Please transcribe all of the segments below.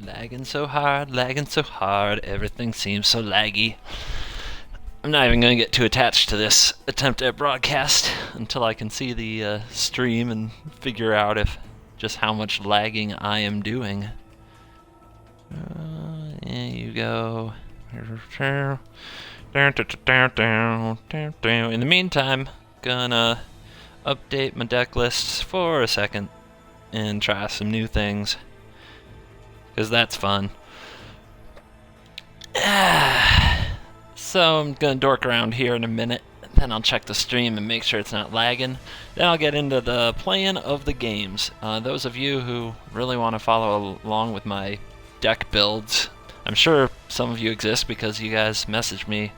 Lagging so hard, everything seems so laggy. I'm not even going to get too attached to this attempt at broadcast until I can see the stream and figure out just how much lagging I am doing. There you go. In the meantime, gonna update my deck lists for a second and try some new things, because that's fun. So I'm gonna dork around here in a minute, then I'll check the stream and make sure it's not lagging. Then I'll get into the playing of the games. Those of you who really want to follow along with my deck builds, I'm sure some of you exist because you guys message me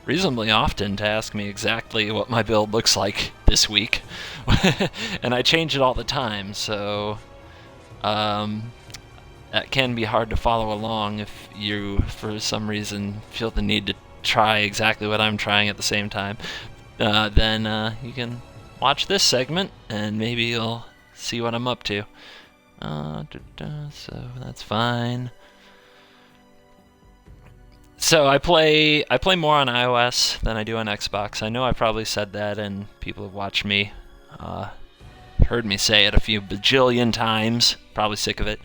reasonably often to ask me exactly what my build looks like this week. And I change it all the time, so that can be hard to follow along if you, for some reason, feel the need to try exactly what I'm trying at the same time. Then you can watch this segment, and maybe you'll see what I'm up to. So that's fine. So I play more on iOS than I do on Xbox. I know I probably said that, and people have watched me, heard me say it a few bajillion times. Probably sick of it,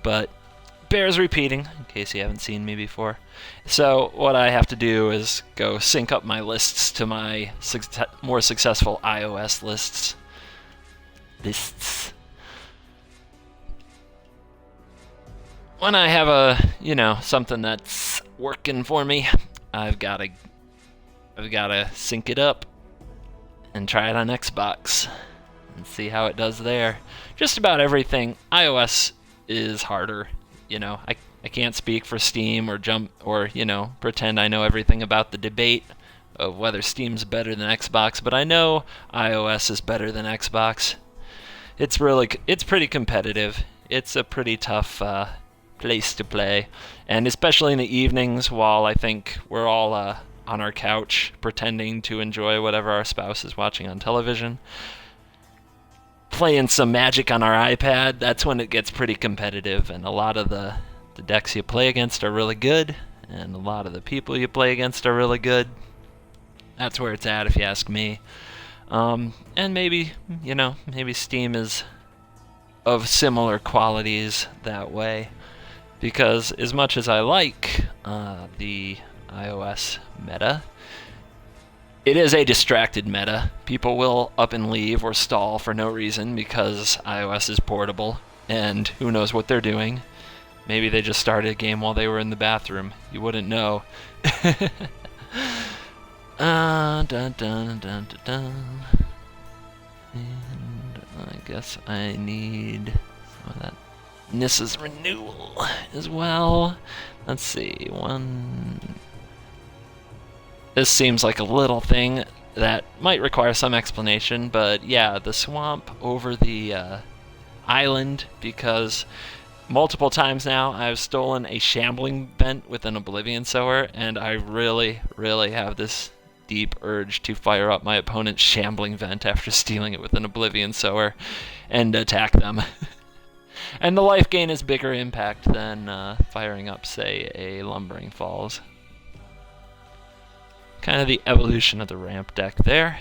but bears repeating in case you haven't seen me before. So what I have to do is go sync up my lists to my more successful iOS lists. When I have something that's working for me, I've gotta sync it up and try it on Xbox and see how it does there. Just about everything. iOS is harder. I can't speak for Steam or pretend I know everything about the debate of whether Steam's better than Xbox, but I know iOS is better than Xbox. It's pretty competitive. It's a pretty tough place to play, and especially in the evenings while I think we're all on our couch pretending to enjoy whatever our spouse is watching on television, playing some Magic on our iPad. That's when it gets pretty competitive, and a lot of the decks you play against are really good, and a lot of the people you play against are really good. That's where it's at, if you ask me. And maybe Steam is of similar qualities that way, because as much as I like the iOS meta, it is a distracted meta. People will up and leave or stall for no reason because iOS is portable, and who knows what they're doing. Maybe they just started a game while they were in the bathroom. You wouldn't know. Dun, dun, dun, dun, dun. And I guess I need some of that Nissa's renewal as well. Let's see, This seems like a little thing that might require some explanation, but yeah, the swamp over the island, because multiple times now I've stolen a shambling vent with an Oblivion Sower, and I really, really have this deep urge to fire up my opponent's shambling vent after stealing it with an Oblivion Sower and attack them. And the life gain is bigger impact than firing up, say, a Lumbering Falls. Kind of the evolution of the ramp deck there.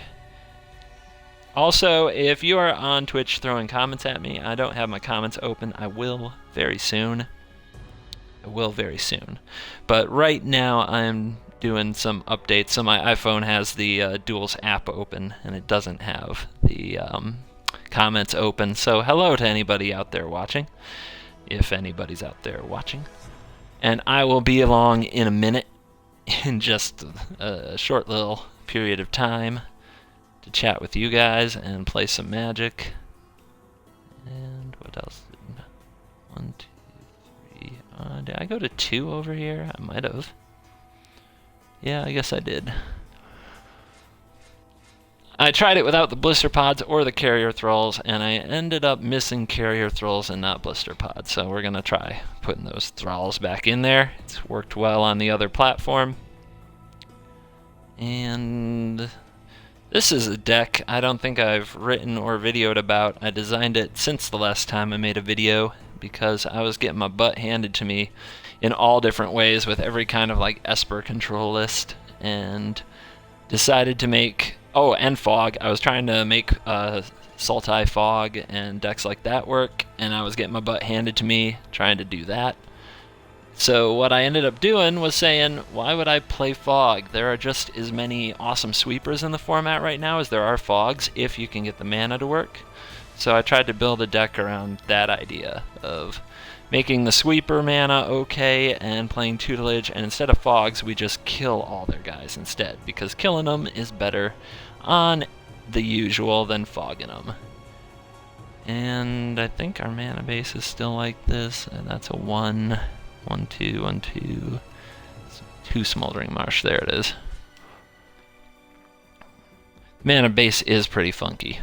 Also, if you are on Twitch throwing comments at me, I don't have my comments open. I will very soon. But right now I'm doing some updates. So my iPhone has the Duels app open, and it doesn't have the comments open. So hello to anybody out there watching, if anybody's out there watching. And I will be along in a minute, in just a short little period of time, to chat with you guys and play some Magic. And what else? 1, 2, 3. Did I go to 2 over here? I might have. Yeah, I guess I did. I tried it without the blister pods or the carrier thralls, and I ended up missing carrier thralls and not blister pods. So we're gonna try putting those thralls back in there. It's worked well on the other platform. And this is a deck I don't think I've written or videoed about. I designed it since the last time I made a video, because I was getting my butt handed to me in all different ways with every kind of like Esper control list, and decided to make, oh, and fog. I was trying to make Sultai fog and decks like that work, and I was getting my butt handed to me trying to do that. So what I ended up doing was saying, why would I play fog? There are just as many awesome sweepers in the format right now as there are fogs if you can get the mana to work. So I tried to build a deck around that idea of making the sweeper mana okay and playing tutelage, and instead of fogs we just kill all their guys instead, because killing them is better on the usual than fogging them. And I think our mana base is still like this, and that's a 1, 1, 2, 1, 2, 2 Smoldering Marsh, there it is. Mana base is pretty funky.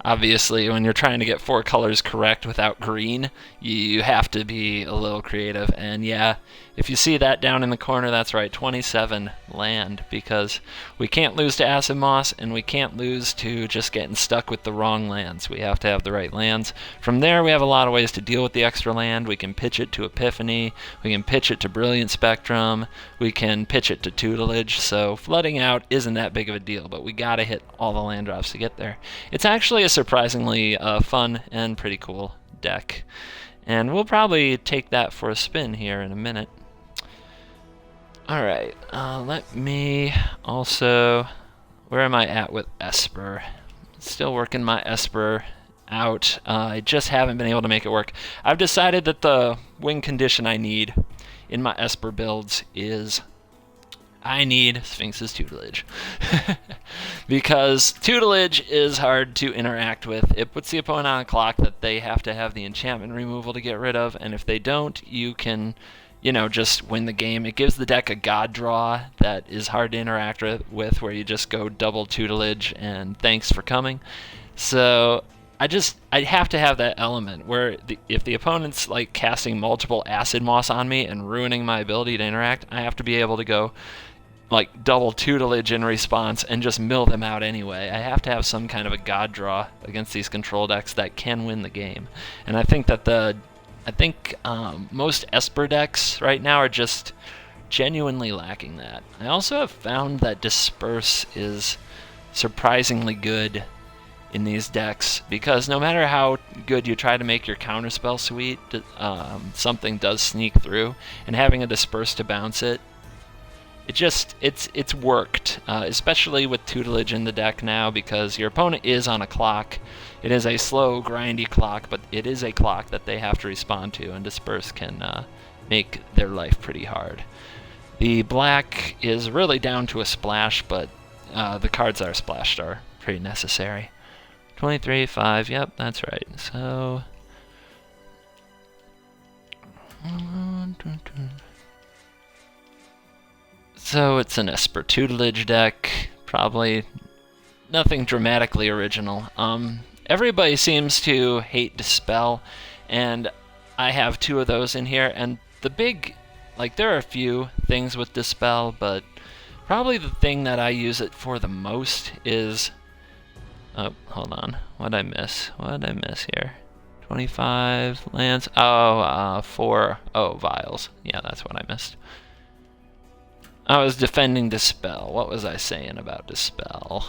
Obviously, when you're trying to get 4 colors correct without green, you have to be a little creative. And yeah, if you see that down in the corner, that's right, 27 land, because we can't lose to Acid Moss, and we can't lose to just getting stuck with the wrong lands. We have to have the right lands. From there, we have a lot of ways to deal with the extra land. We can pitch it to Epiphany, we can pitch it to Brilliant Spectrum, we can pitch it to Tutelage, so flooding out isn't that big of a deal, but we gotta hit all the land drops to get there. It's actually a surprisingly fun and pretty cool deck, and we'll probably take that for a spin here in a minute. Alright, let me also, where am I at with Esper? Still working my Esper out. I just haven't been able to make it work. I've decided that the win condition I need in my Esper builds is I need Sphinx's Tutelage. Because Tutelage is hard to interact with. It puts the opponent on a clock that they have to have the enchantment removal to get rid of, and if they don't, you can, you know, just win the game. It gives the deck a god draw that is hard to interact with, where you just go double Tutelage and thanks for coming. So I have to have that element where if the opponent's like casting multiple Acid Moss on me and ruining my ability to interact, I have to be able to go like double Tutelage in response and just mill them out anyway. I have to have some kind of a god draw against these control decks that can win the game. And I think that most Esper decks right now are just genuinely lacking that. I also have found that Disperse is surprisingly good in these decks, because no matter how good you try to make your counterspell suite, something does sneak through, and having a Disperse to bounce it, it's worked, especially with Tutelage in the deck now, because your opponent is on a clock. It is a slow, grindy clock, but it is a clock that they have to respond to, and Disperse can make their life pretty hard. The black is really down to a splash, but the cards that are splashed are pretty necessary. 23, 5, yep, that's right. So it's an Esper Tutelage deck, probably nothing dramatically original. Everybody seems to hate Dispel, and I have 2 of those in here, and the big, like, there are a few things with Dispel, but probably the thing that I use it for the most is, oh, hold on, what'd I miss here? 25 lands, 4, vials, yeah, that's what I missed. I was defending Dispel. What was I saying about Dispel?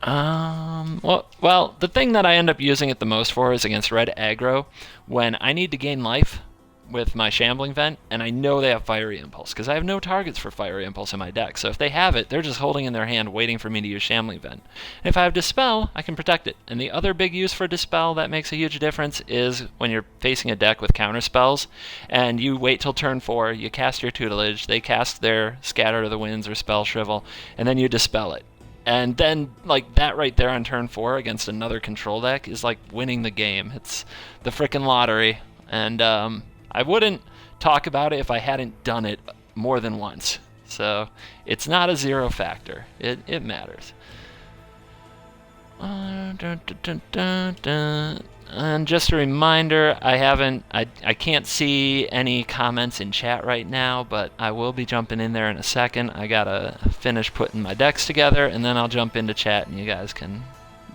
Well, the thing that I end up using it the most for is against red aggro, when I need to gain life with my Shambling Vent, and I know they have Fiery Impulse, because I have no targets for Fiery Impulse in my deck, so if they have it, they're just holding in their hand waiting for me to use Shambling Vent. And if I have Dispel, I can protect it. And the other big use for Dispel that makes a huge difference is when you're facing a deck with counter spells, and you wait till turn 4, you cast your Tutelage, they cast their Scatter to the Winds or Spell Shrivel, and then you Dispel it. And then, like, that right there on turn 4 against another control deck is like winning the game. It's the frickin' lottery. And I wouldn't talk about it if I hadn't done it more than once. So it's not a 0 factor. It matters. And just a reminder, I can't see any comments in chat right now, but I will be jumping in there in a second. I gotta finish putting my decks together, and then I'll jump into chat, and you guys can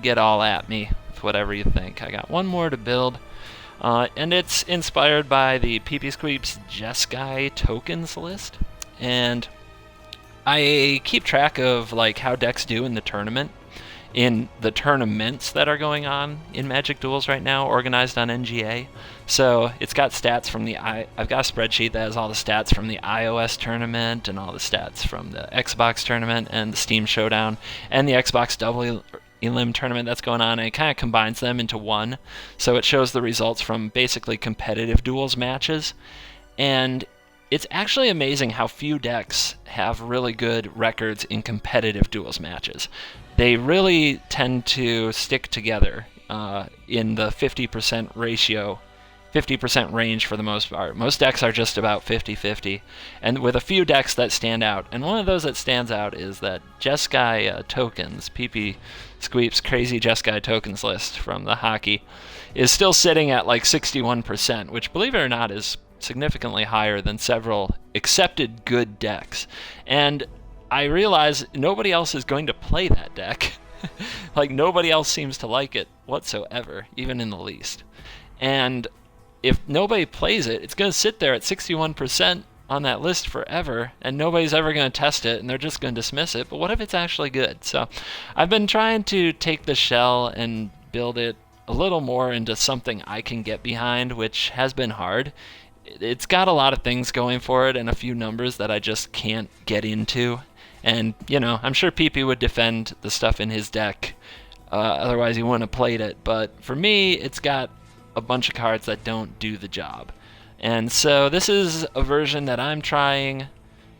get all at me with whatever you think. I got one more to build, and it's inspired by the PP Squeeps Jeskai tokens list, and I keep track of like how decks do in the tournament. In the tournaments that are going on in Magic Duels right now, organized on NGA. So it's got stats from I've got a spreadsheet that has all the stats from the iOS tournament and all the stats from the Xbox tournament and the Steam Showdown and the Xbox Double Elim tournament that's going on, and it kind of combines them into one. So it shows the results from basically competitive duels matches. And it's actually amazing how few decks have really good records in competitive duels matches. They really tend to stick together in the 50% ratio, 50% range for the most part. Most decks are just about 50-50, and with a few decks that stand out. And one of those that stands out is that Jeskai tokens, PP Squeep's crazy Jeskai tokens list from the hockey, is still sitting at like 61%, which, believe it or not, is significantly higher than several accepted good decks. And I realize nobody else is going to play that deck. Like, nobody else seems to like it whatsoever, even in the least. And if nobody plays it, it's going to sit there at 61% on that list forever, and nobody's ever going to test it, and they're just going to dismiss it. But what if it's actually good? So I've been trying to take the shell and build it a little more into something I can get behind, which has been hard. It's got a lot of things going for it and a few numbers that I just can't get into. And, you know, I'm sure PP would defend the stuff in his deck, otherwise he wouldn't have played it. But for me, it's got a bunch of cards that don't do the job. And so this is a version that I'm trying,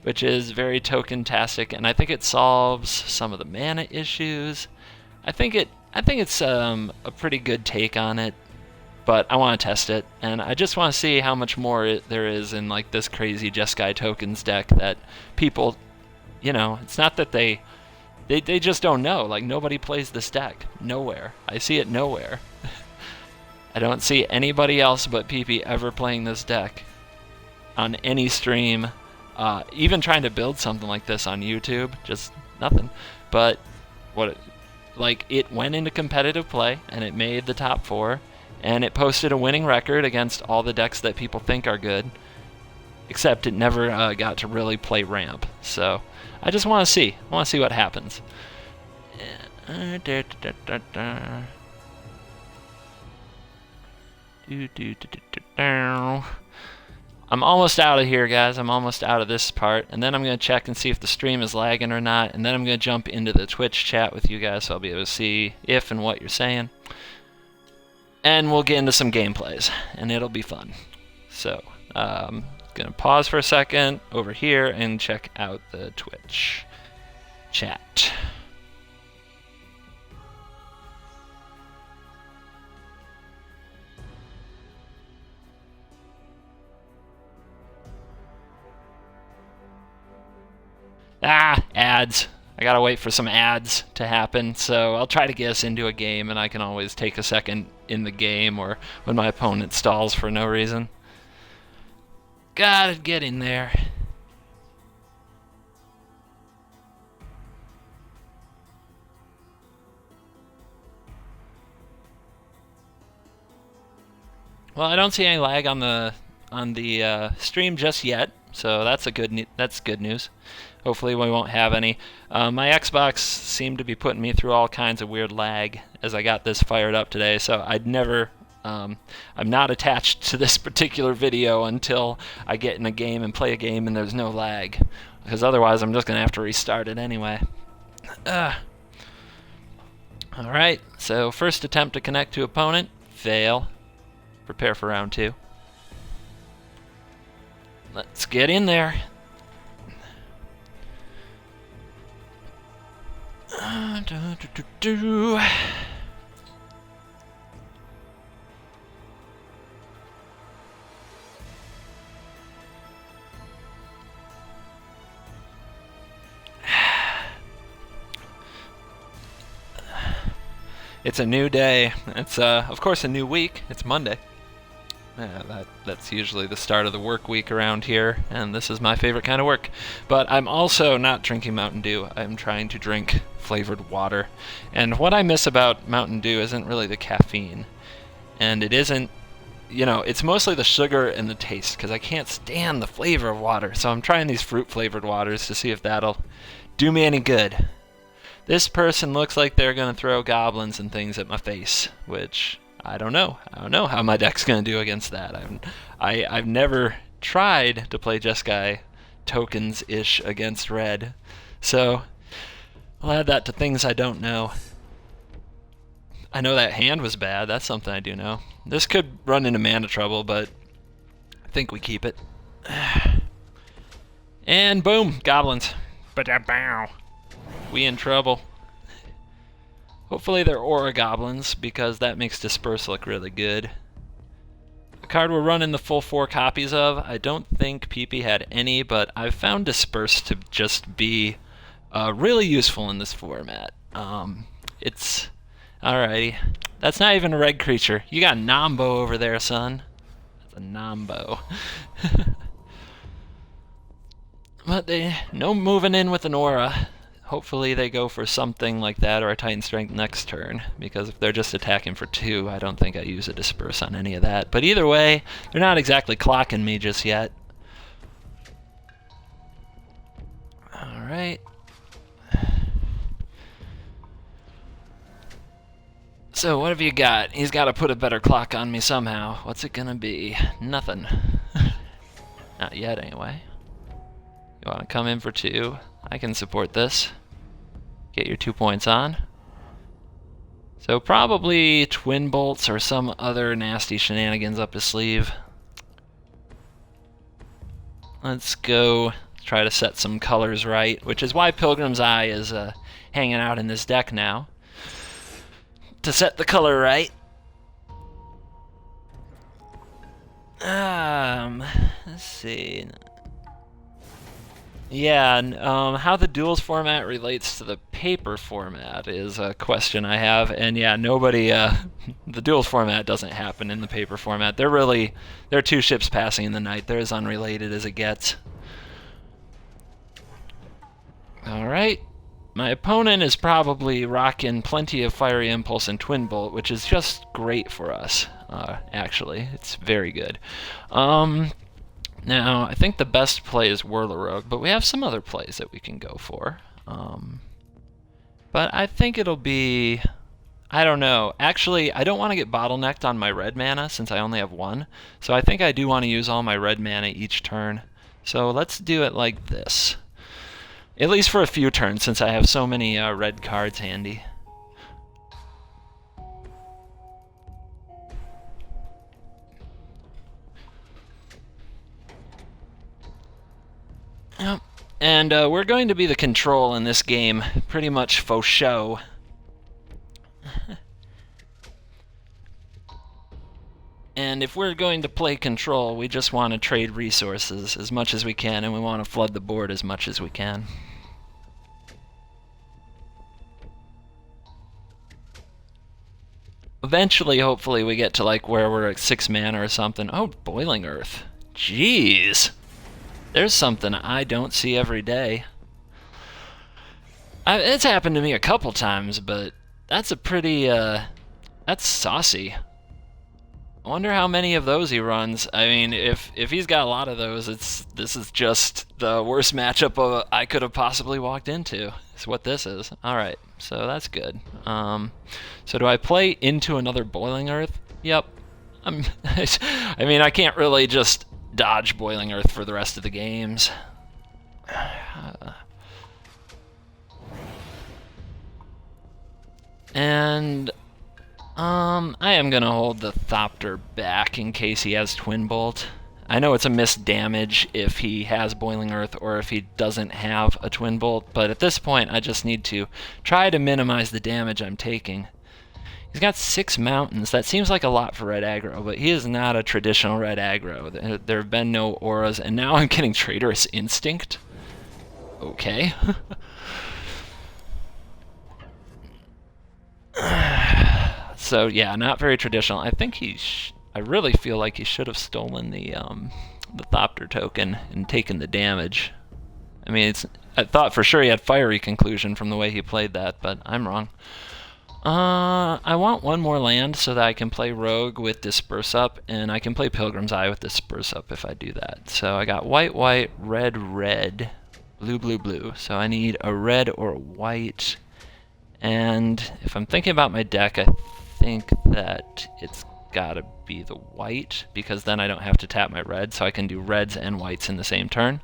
which is very token-tastic, and I think it solves some of the mana issues. I think it's a pretty good take on it, but I want to test it, and I just want to see how much more there is in like this crazy Jeskai tokens deck that people, you know, it's not that they just don't know. Like, nobody plays this deck. Nowhere. I see it nowhere. I don't see anybody else but PP ever playing this deck on any stream. Even trying to build something like this on YouTube, just nothing. But it went into competitive play, and it made the top 4, and it posted a winning record against all the decks that people think are good, except it never got to really play ramp. So I just want to see. I want to see what happens. I'm almost out of here, guys. I'm almost out of this part, and then I'm going to check and see if the stream is lagging or not, and then I'm going to jump into the Twitch chat with you guys so I'll be able to see if and what you're saying. And we'll get into some gameplays, and it'll be fun. So, gonna pause for a second over here and check out the Twitch chat. Ads. I gotta wait for some ads to happen, so I'll try to get us into a game, and I can always take a second in the game or when my opponent stalls for no reason. Gotta get in there. Well, I don't see any lag on the stream just yet, so that's good news. Hopefully we won't have any. My Xbox seemed to be putting me through all kinds of weird lag as I got this fired up today, so I'm not attached to this particular video until I get in a game and play a game and there's no lag, because otherwise I'm just going to have to restart it anyway. Alright, so first attempt to connect to opponent, fail. Prepare for round 2. Let's get in there. It's a new day. It's of course a new week. It's Monday. That's usually the start of the work week around here, and this is my favorite kind of work. But I'm also not drinking Mountain Dew. I'm trying to drink flavored water. And what I miss about Mountain Dew isn't really the caffeine. And it isn't, it's mostly the sugar and the taste, because I can't stand the flavor of water. So I'm trying these fruit flavored waters to see if that'll do me any good. This person looks like they're going to throw goblins and things at my face, which I don't know. I don't know how my deck's going to do against that. I've never tried to play Jeskai tokens-ish against red, so I'll add that to things I don't know. I know that hand was bad. That's something I do know. This could run into mana trouble, but I think we keep it. And boom, goblins. Ba-da-bow. We in trouble. Hopefully they're Aura Goblins, because that makes Disperse look really good. The card we're running the full 4 copies of, I don't think PP had any, but I've found Disperse to just be really useful in this format. It's... Alrighty. That's not even a red creature. You got Nombo over there, son. That's a Nombo. But no moving in with an Aura. Hopefully they go for something like that or a Titan Strength next turn, because if they're just attacking for 2, I don't think I use a Disperse on any of that. But either way, they're not exactly clocking me just yet. Alright. So what have you got? He's got to put a better clock on me somehow. What's it gonna be? Nothing. Not yet, anyway. You want to come in for 2? I can support this. Get your 2 points on. So probably Twin Bolts or some other nasty shenanigans up his sleeve. Let's go try to set some colors right, which is why Pilgrim's Eye is hanging out in this deck now. To set the color right. Let's see. Yeah, how the duels format relates to the paper format is a question I have, and yeah, nobody, the duels format doesn't happen in the paper format. They're 2 ships passing in the night. They're as unrelated as it gets. Alright, my opponent is probably rocking plenty of Fiery Impulse and Twin Bolt, which is just great for us, actually. It's very good. Now, I think the best play is Whirl-a-Rogue, but we have some other plays that we can go for. But I think it'll be... I don't know. Actually, I don't want to get bottlenecked on my red mana since I only have 1. So I think I do want to use all my red mana each turn. So let's do it like this. At least for a few turns since I have so many red cards handy. Yep. And we're going to be the control in this game, pretty much faux show. And if we're going to play control, we just want to trade resources as much as we can, and we want to flood the board as much as we can. Eventually, hopefully, we get to like where we're at 6 mana or something. Oh, Boiling Earth. Jeez. There's something I don't see every day. It's happened to me a couple times, but that's a pretty, that's saucy. I wonder how many of those he runs. I mean, if he's got a lot of those, this is just the worst matchup I could have possibly walked into. Is what this is. Alright, so that's good. So do I play into another Boiling Earth? Yep. I mean, I can't really just dodge Boiling Earth for the rest of the games. And I am gonna hold the Thopter back in case he has Twin Bolt. I know it's a missed damage if he has Boiling Earth or if he doesn't have a Twin Bolt, but at this point I just need to try to minimize the damage I'm taking. He's got 6 mountains. That seems like a lot for red aggro, but he is not a traditional red aggro. There have been no auras, and now I'm getting Traitorous Instinct? Okay. So yeah, not very traditional. I think I really feel like he should have stolen the Thopter token and taken the damage. I mean, I thought for sure he had Fiery Conclusion from the way he played that, but I'm wrong. I want one more land so that I can play Rogue with Disperse Up, and I can play Pilgrim's Eye with Disperse Up if I do that. So I got white, white, red, red, blue, blue, blue. So I need a red or a white. And if I'm thinking about my deck, I think that it's gotta be the white, because then I don't have to tap my red, so I can do reds and whites in the same turn.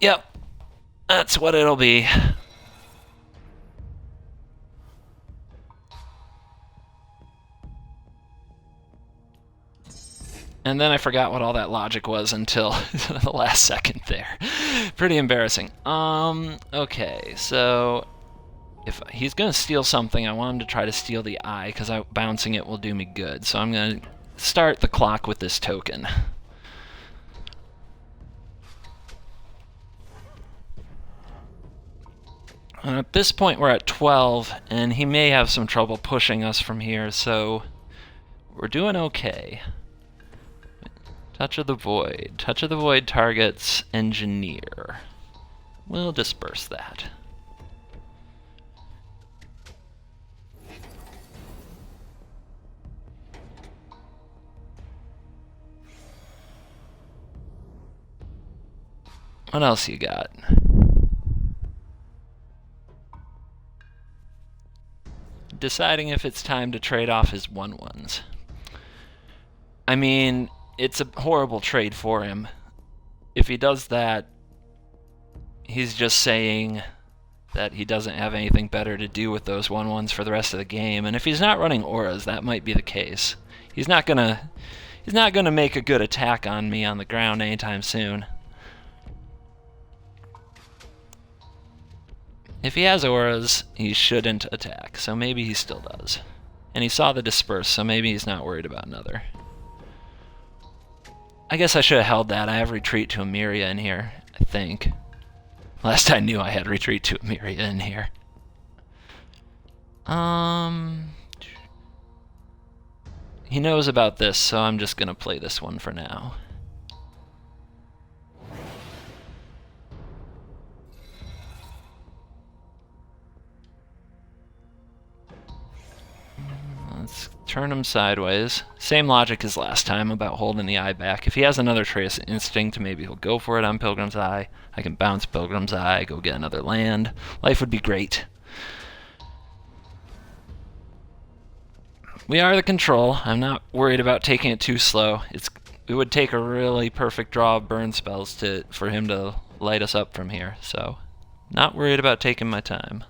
Yep, that's what it'll be. And then I forgot what all that logic was until the last second there. Pretty embarrassing. Okay, so if he's going to steal something, I want him to try to steal the eye, because bouncing it will do me good. So I'm going to start the clock with this token. At this point we're at 12, and he may have some trouble pushing us from here, so we're doing okay. Touch of the Void. Touch of the Void targets Engineer. We'll disperse that. What else you got? Deciding if it's time to trade off his 1/1s. I mean, it's a horrible trade for him. If he does that, he's just saying that he doesn't have anything better to do with those 1/1s for the rest of the game. And if he's not running auras, that might be the case. He's not gonna make a good attack on me on the ground anytime soon. If he has auras, he shouldn't attack, so maybe he still does. And he saw the disperse, so maybe he's not worried about another. I guess I should have held that. I have retreat to Emeria in here, I think. Last I knew I had retreat to Emeria in here. He knows about this, so I'm just gonna play this one for now. Let's turn him sideways. Same logic as last time about holding the eye back. If he has another Trace Instinct, maybe he'll go for it on Pilgrim's Eye. I can bounce Pilgrim's Eye, go get another land. Life would be great. We are the control. I'm not worried about taking it too slow. It would take a really perfect draw of burn spells for him to light us up from here, so not worried about taking my time.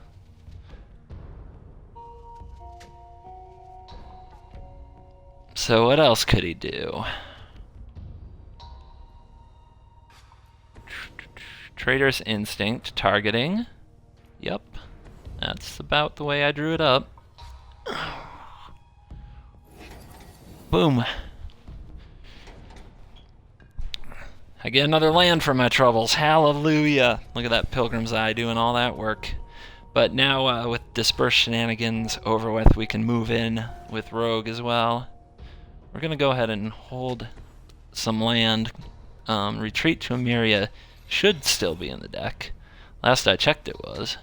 So what else could he do? Traitor's Instinct, targeting. Yep, that's about the way I drew it up. Boom. I get another land for my troubles. Hallelujah. Look at that Pilgrim's Eye doing all that work. But now with Disperse Shenanigans over with, we can move in with Rogue as well. We're going to go ahead and hold some land. Retreat to Emeria should still be in the deck. Last I checked it was.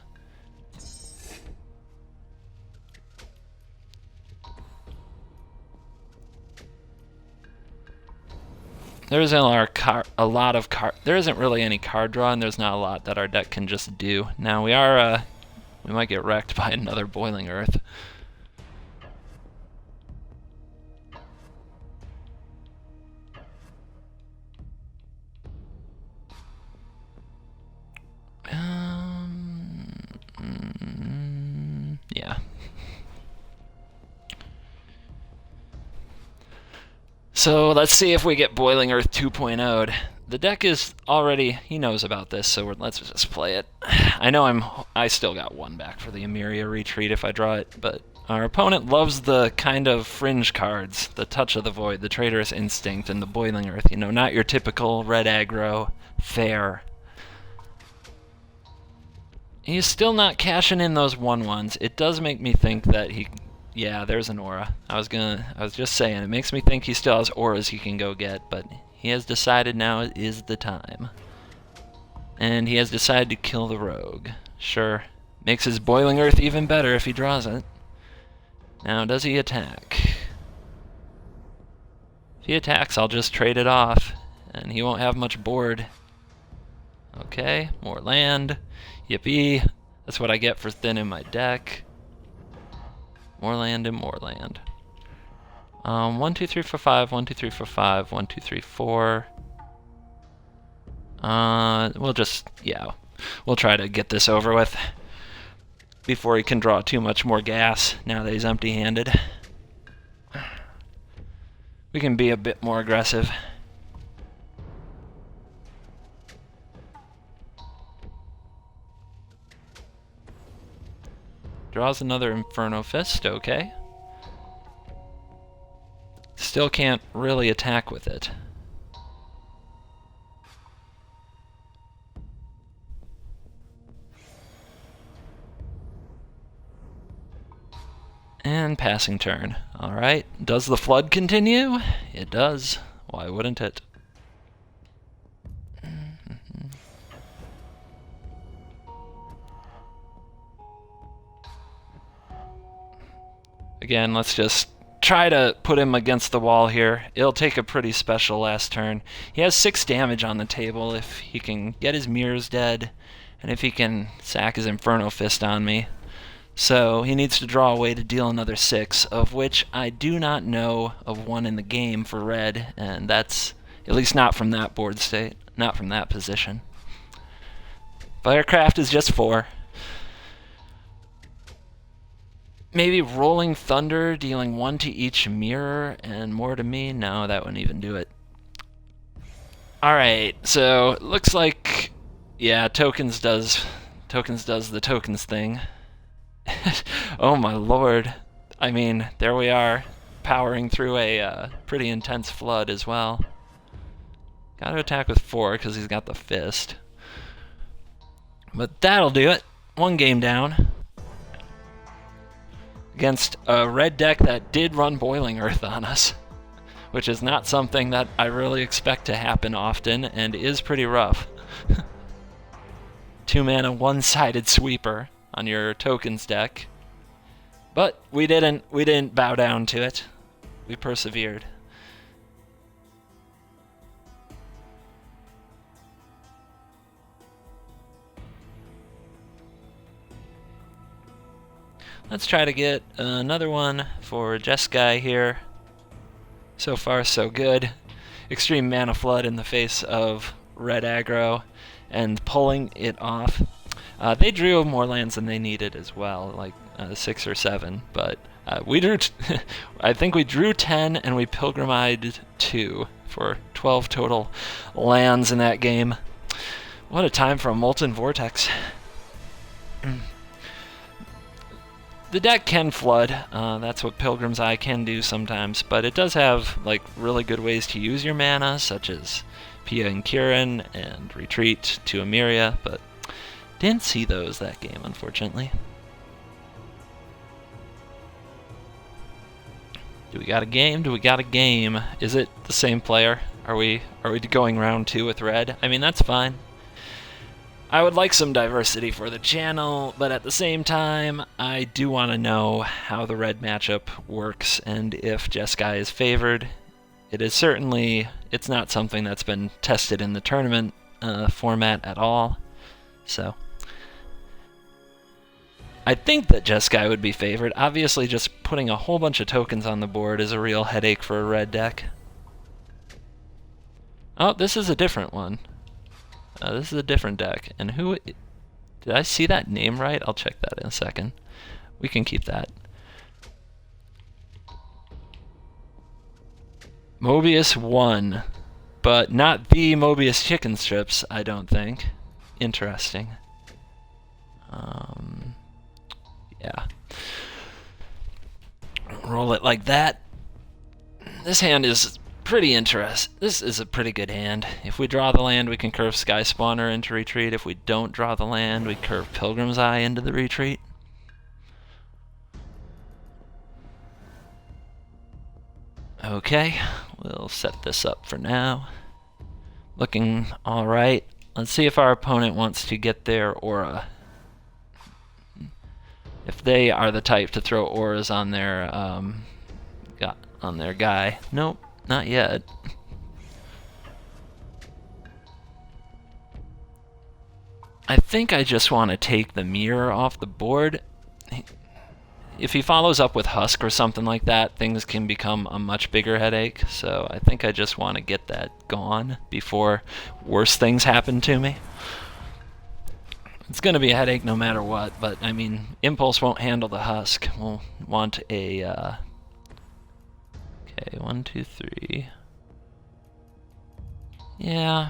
There isn't there isn't really any card draw, and there's not a lot that our deck can just do. Now we might get wrecked by another Boiling Earth. Yeah. So let's see if we get Boiling Earth 2.0'd. The deck is already, he knows about this, so let's just play it. I know I still got one back for the Emeria retreat if I draw it, but our opponent loves the kind of fringe cards, the Touch of the Void, the Traitorous Instinct, and the Boiling Earth. You know, not your typical red aggro, fair. He's still not cashing in those 1/1s. It does make me think that he Yeah, there's an aura. I was just saying, it makes me think he still has auras he can go get, but he has decided now is the time. And he has decided to kill the rogue. Sure, makes his Boiling Earth even better if he draws it. Now, does he attack? If he attacks, I'll just trade it off, and he won't have much board. Okay, more land. Yippee. That's what I get for thinning my deck. More land and more land. 1, 2, 3, 4, 5. 1, 2, 3, 4, 5. 1, 2, 3, 4. We'll just, yeah, we'll try to get this over with before he can draw too much more gas now that he's empty-handed. We can be a bit more aggressive. Draws another Inferno Fist, okay. Still can't really attack with it. And passing turn. Alright, does the flood continue? It does. Why wouldn't it? Again, let's just try to put him against the wall here. It'll take a pretty special last turn. He has 6 damage on the table if he can get his mirrors dead, and if he can sack his Inferno Fist on me. So he needs to draw a way to deal another 6, of which I do not know of one in the game for red, and that's at least not from that board state, not from that position. Firecraft is just 4. Maybe Rolling Thunder, dealing 1 to each mirror and more to me? No, that wouldn't even do it. Alright, so it looks like, yeah, tokens does the tokens thing. Oh my lord. I mean, there we are, powering through a pretty intense flood as well. Gotta attack with 4 because he's got the fist. But that'll do it. 1 game down. Against a red deck that did run Boiling Earth on us, which is not something that I really expect to happen often and is pretty rough. 2 mana, 1-sided sweeper on your tokens deck. But we didn't bow down to it. We persevered. Let's try to get another one for Jeskai here. So far, so good. Extreme Mana Flood in the face of red aggro and pulling it off. They drew more lands than they needed as well, like 6 or 7, but we drew I think we drew 10 and we pilgrimized 2 for 12 total lands in that game. What a time for a Molten Vortex. The deck can flood, that's what Pilgrim's Eye can do sometimes, but it does have like really good ways to use your mana, such as Pia and Kirin and Retreat to Emiria, but didn't see those that game, unfortunately. Do we got a game? Do we got a game? Is it the same player? Are we going round 2 with red? I mean, that's fine. I would like some diversity for the channel, but at the same time, I do want to know how the red matchup works and if Jeskai is favored. It is certainly, it's not something that's been tested in the tournament format at all, so I think that Jeskai would be favored. Obviously, just putting a whole bunch of tokens on the board is a real headache for a red deck. Oh, this is a different one. This is a different deck. And who... Did I see that name right? I'll check that in a second. We can keep that. Mobius 1. But not the Mobius chicken strips, I don't think. Interesting. Yeah. Roll it like that. This hand is pretty interesting. This is a pretty good hand. If we draw the land, we can curve Sky Spawner into retreat. If we don't draw the land, we curve Pilgrim's Eye into the retreat. Okay, we'll set this up for now. Looking alright. Let's see if our opponent wants to get their aura. If they are the type to throw auras on their guy. Nope, not yet. I think I just want to take the mirror off the board. If he follows up with Husk or something like that, things can become a much bigger headache. So I think I just want to get that gone before worse things happen to me. It's going to be a headache no matter what, but I mean, Impulse won't handle the Husk. We'll want a... Okay, 1, 2, 3. Yeah.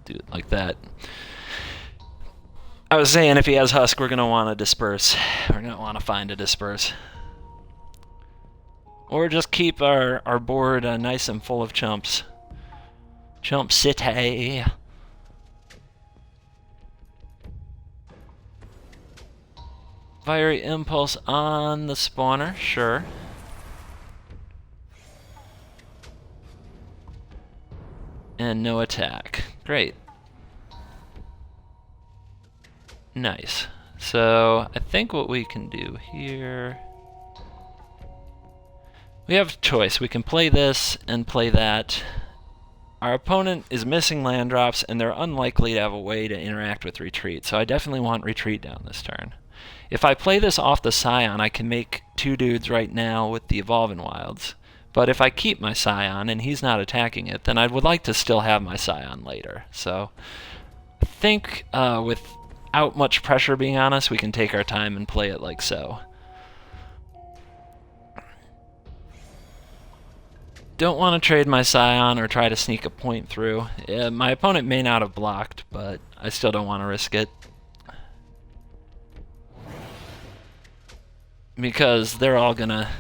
Do it like that. I was saying if he has Husk, we're going to want to disperse. We're going to want to find a disperse. Or just keep our board nice and full of chumps. Chump city. Fiery Impulse on the spawner, sure. And no attack. Great. Nice. So I think what we can do here... We have a choice. We can play this and play that. Our opponent is missing land drops, and they're unlikely to have a way to interact with retreat, so I definitely want retreat down this turn. If I play this off the Scion, I can make 2 dudes right now with the Evolving Wilds. But if I keep my Scion and he's not attacking it, then I would like to still have my Scion later. So I think without much pressure being on us, we can take our time and play it like so. Don't want to trade my Scion or try to sneak a point through. My opponent may not have blocked, but I still don't want to risk it. Because they're all gonna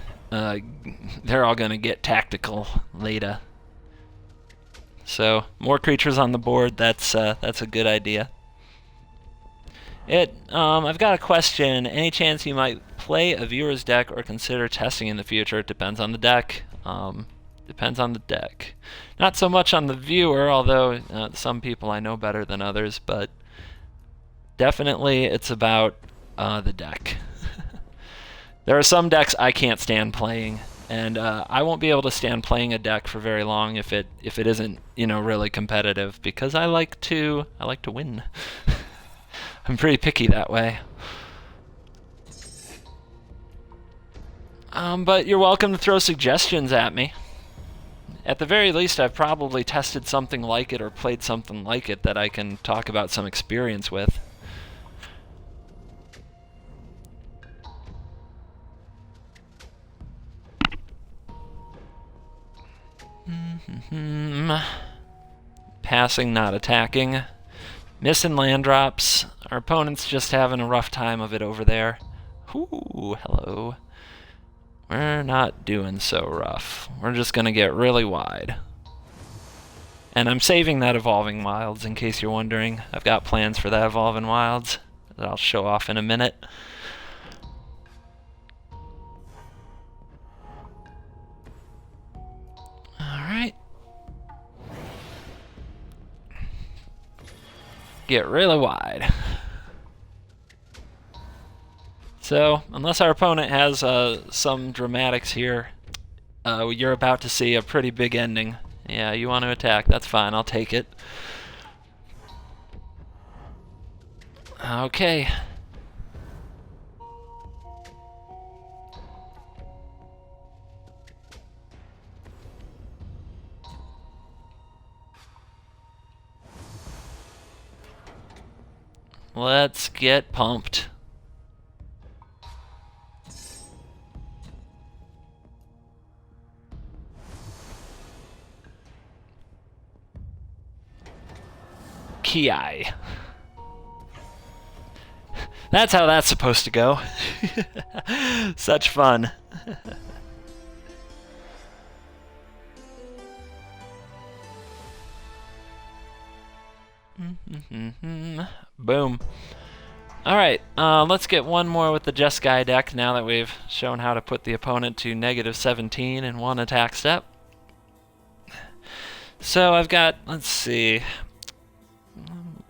get tactical later. So more creatures on the board. That's a good idea. I've got a question. Any chance you might play a viewer's deck or consider testing in the future? It depends on the deck. Depends on the deck. Not so much on the viewer, although some people I know better than others. But definitely, it's about the deck. There are some decks I can't stand playing, and I won't be able to stand playing a deck for very long if it isn't, really competitive, because I like to win. I'm pretty picky that way. But you're welcome to throw suggestions at me. At the very least, I've probably tested something like it or played something like it that I can talk about some experience with. Passing, not attacking. Missing land drops. Our opponent's just having a rough time of it over there. Ooh, hello. We're not doing so rough. We're just gonna get really wide. And I'm saving that Evolving Wilds in case you're wondering. I've got plans for that Evolving Wilds that I'll show off in a minute. Alright. Get really wide. So, unless our opponent has some dramatics here, you're about to see a pretty big ending. Yeah, you want to attack, that's fine, I'll take it. Okay. Let's get pumped. Ki. That's how that's supposed to go. Such fun. Boom. Alright, let's get one more with the Just Guy deck now that we've shown how to put the opponent to -17 in one attack step. So I've got, let's see,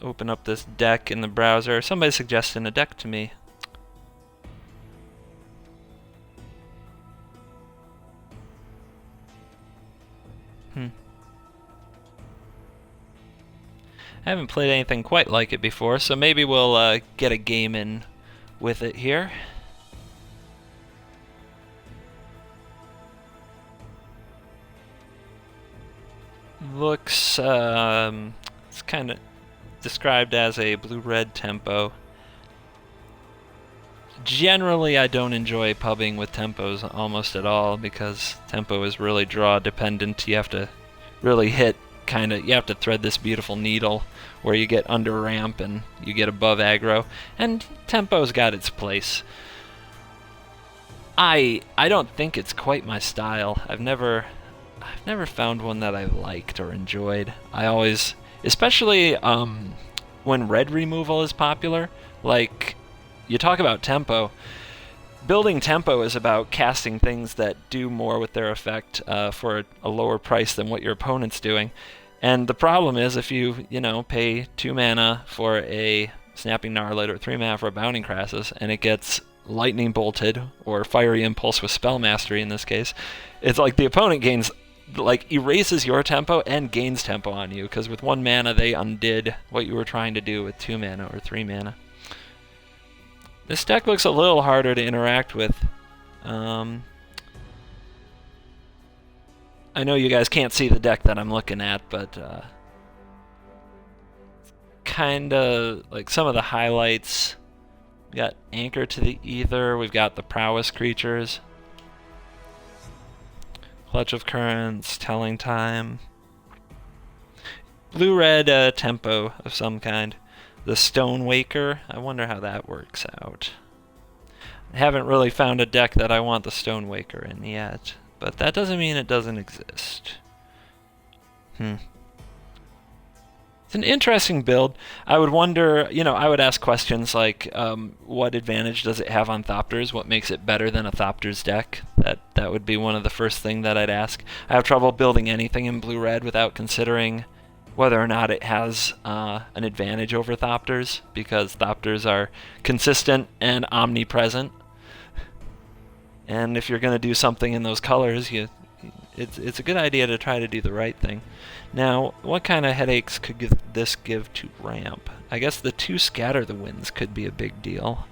open up this deck in the browser. Somebody suggested a deck to me. I haven't played anything quite like it before, so maybe we'll get a game in with it here. Looks, it's kind of described as a blue-red tempo. Generally, I don't enjoy pubbing with tempos almost at all because tempo is really draw dependent. You have to really hit you have to thread this beautiful needle where you get under ramp and you get above aggro, and tempo's got its place. I don't think it's quite my style. I've never found one that I liked or enjoyed. I always, especially when red removal is popular, like you talk about tempo. Building tempo is about casting things that do more with their effect for a lower price than what your opponent's doing. And the problem is if you pay 2 mana for a Snapping Gnarlid or 3 mana for a Bounding Crassus, and it gets Lightning Bolted or Fiery Impulse with Spell Mastery in this case, it's like the opponent erases your tempo and gains tempo on you, because with 1 mana they undid what you were trying to do with 2 mana or 3 mana. This deck looks a little harder to interact with. I know you guys can't see the deck that I'm looking at, but kind of like some of the highlights. We got Anchor to the Ether, we've got the Prowess creatures, Clutch of Currents, Telling Time, blue-red tempo of some kind. The Stonewaker, I wonder how that works out. I haven't really found a deck that I want the Stonewaker in yet, but that doesn't mean it doesn't exist. It's an interesting build. I would wonder, I would ask questions like, what advantage does it have on Thopters? What makes it better than a Thopters deck? That would be one of the first things that I'd ask. I have trouble building anything in blue-red without considering whether or not it has an advantage over Thopters, because Thopters are consistent and omnipresent. And if you're going to do something in those colors, it's a good idea to try to do the right thing. Now, what kind of headaches could this give to ramp? I guess the 2 Scatter the Winds could be a big deal.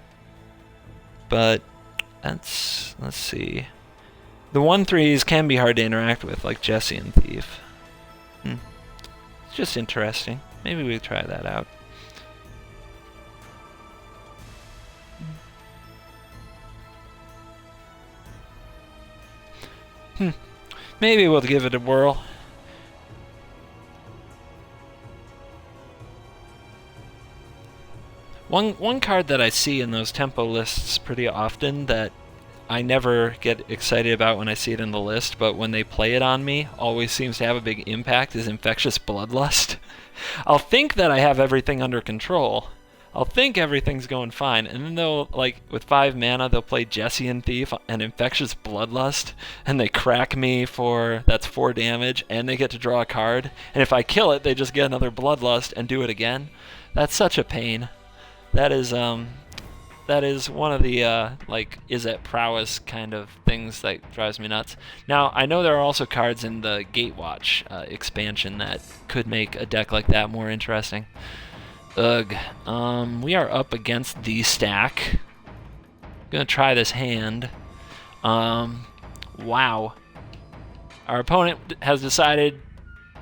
But let's see. The 1/3s can be hard to interact with, like Jessian Thief. Just interesting. Maybe we try that out. Maybe we'll give it a whirl. One card that I see in those tempo lists pretty often that I never get excited about when I see it in the list, but when they play it on me, always seems to have a big impact, is Infectious Bloodlust. I'll think that I have everything under control. I'll think everything's going fine, and then they'll, like, with 5 mana, they'll play Jessian Thief and Infectious Bloodlust, and they crack me that's 4 damage, and they get to draw a card, and if I kill it, they just get another Bloodlust and do it again. That's such a pain. That is one of the, is it prowess kind of things that drives me nuts. Now, I know there are also cards in the Gatewatch expansion that could make a deck like that more interesting. Ugh. We are up against the stack. I'm gonna try this hand. Wow. Our opponent has decided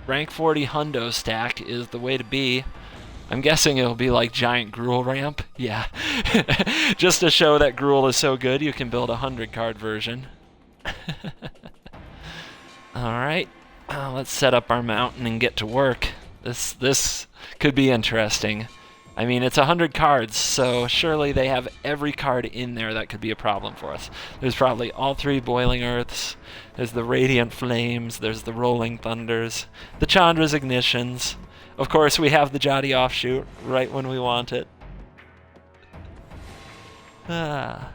rank 40 Hundo stack is the way to be. I'm guessing it'll be like Giant Gruul ramp. Yeah. Just to show that Gruul is so good, you can build a 100-card version. Alright. Let's set up our mountain and get to work. This could be interesting. I mean, it's 100 cards, so surely they have every card in there that could be a problem for us. There's probably all 3 Boiling Earths, there's the Radiant Flames, there's the Rolling Thunders, the Chandra's Ignitions. Of course, we have the Jotty Offshoot right when we want it. Oh,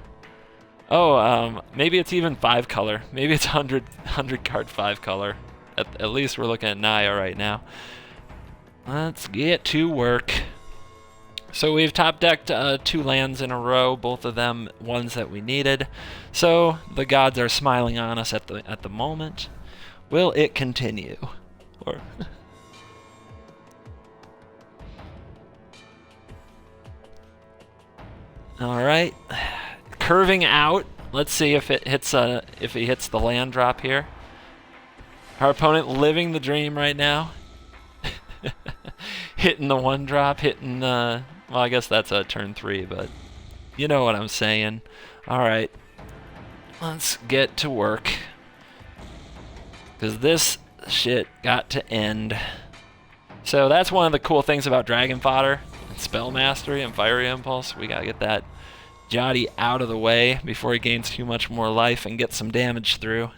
maybe it's even 5 color. Maybe it's 100 card 5 color. At least we're looking at Naya right now. Let's get to work. So we've top decked 2 lands in a row, both of them ones that we needed. So the gods are smiling on us at the moment. Will it continue? Or all right, curving out. Let's see if it hits if he hits the land drop here. Our opponent living the dream right now. Hitting the 1-drop, hitting well, I guess that's a turn 3, but you know what I'm saying. All right, let's get to work, because this shit got to end. So that's one of the cool things about Dragon Fodder and Spell Mastery and Fiery Impulse. We gotta get that Jotty out of the way before he gains too much more life and get some damage through.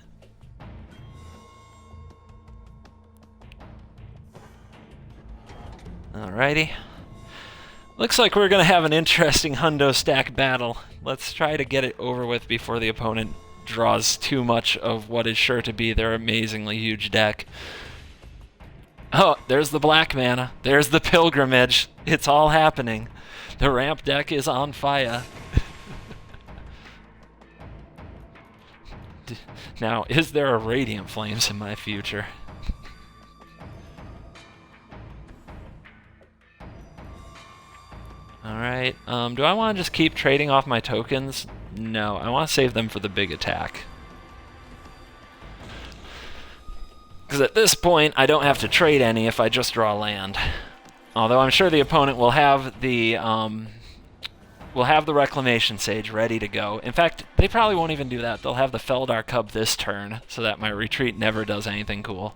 Alrighty. Looks like we're going to have an interesting hundo stack battle. Let's try to get it over with before the opponent draws too much of what is sure to be their amazingly huge deck. Oh, there's the black mana. There's the pilgrimage. It's all happening. The ramp deck is on fire. Now, is there a Radiant Flames in my future? Alright, do I want to just keep trading off my tokens? No, I want to save them for the big attack. Because at this point, I don't have to trade any if I just draw land. Although I'm sure the opponent will have the Reclamation Sage ready to go. In fact, they probably won't even do that. They'll have the Feldar Cub this turn, so that my retreat never does anything cool.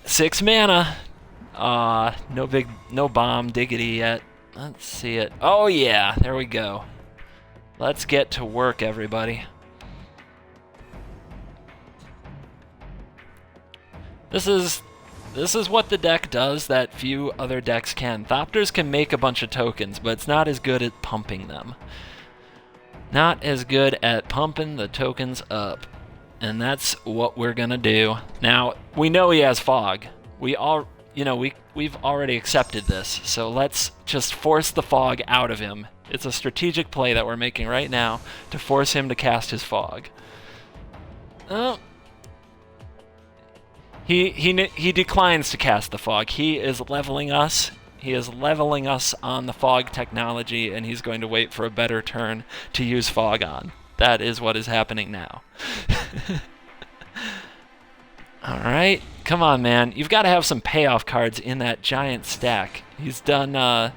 6 mana. No bomb diggity yet. Let's see it. Oh yeah, there we go. Let's get to work, everybody. This is what the deck does that few other decks can. Thopters can make a bunch of tokens, but it's not as good at pumping them. Not as good at pumping the tokens up. And that's what we're gonna do. Now, we know he has fog. We've already accepted this, so let's just force the fog out of him. It's a strategic play that we're making right now to force him to cast his fog. Oh. He declines to cast the fog. He is leveling us. He is leveling us on the fog technology, and he's going to wait for a better turn to use fog on. That is what is happening now. Alright, come on, man. You've got to have some payoff cards in that giant stack. He's done,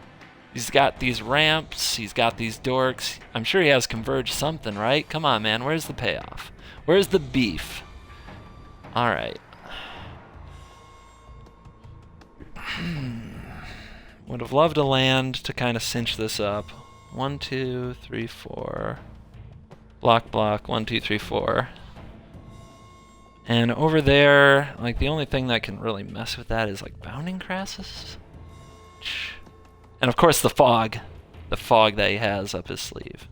he's got these ramps, he's got these dorks. I'm sure he has Converge something, right? Come on, man. Where's the payoff? Where's the beef? Alright. Would have loved a land to kind of cinch this up. 1, 2, 3, 4. Block, block. 1, 2, 3, 4. And over there, like, the only thing that can really mess with that is, like, Bounding Crassus? And, of course, the fog. The fog that he has up his sleeve.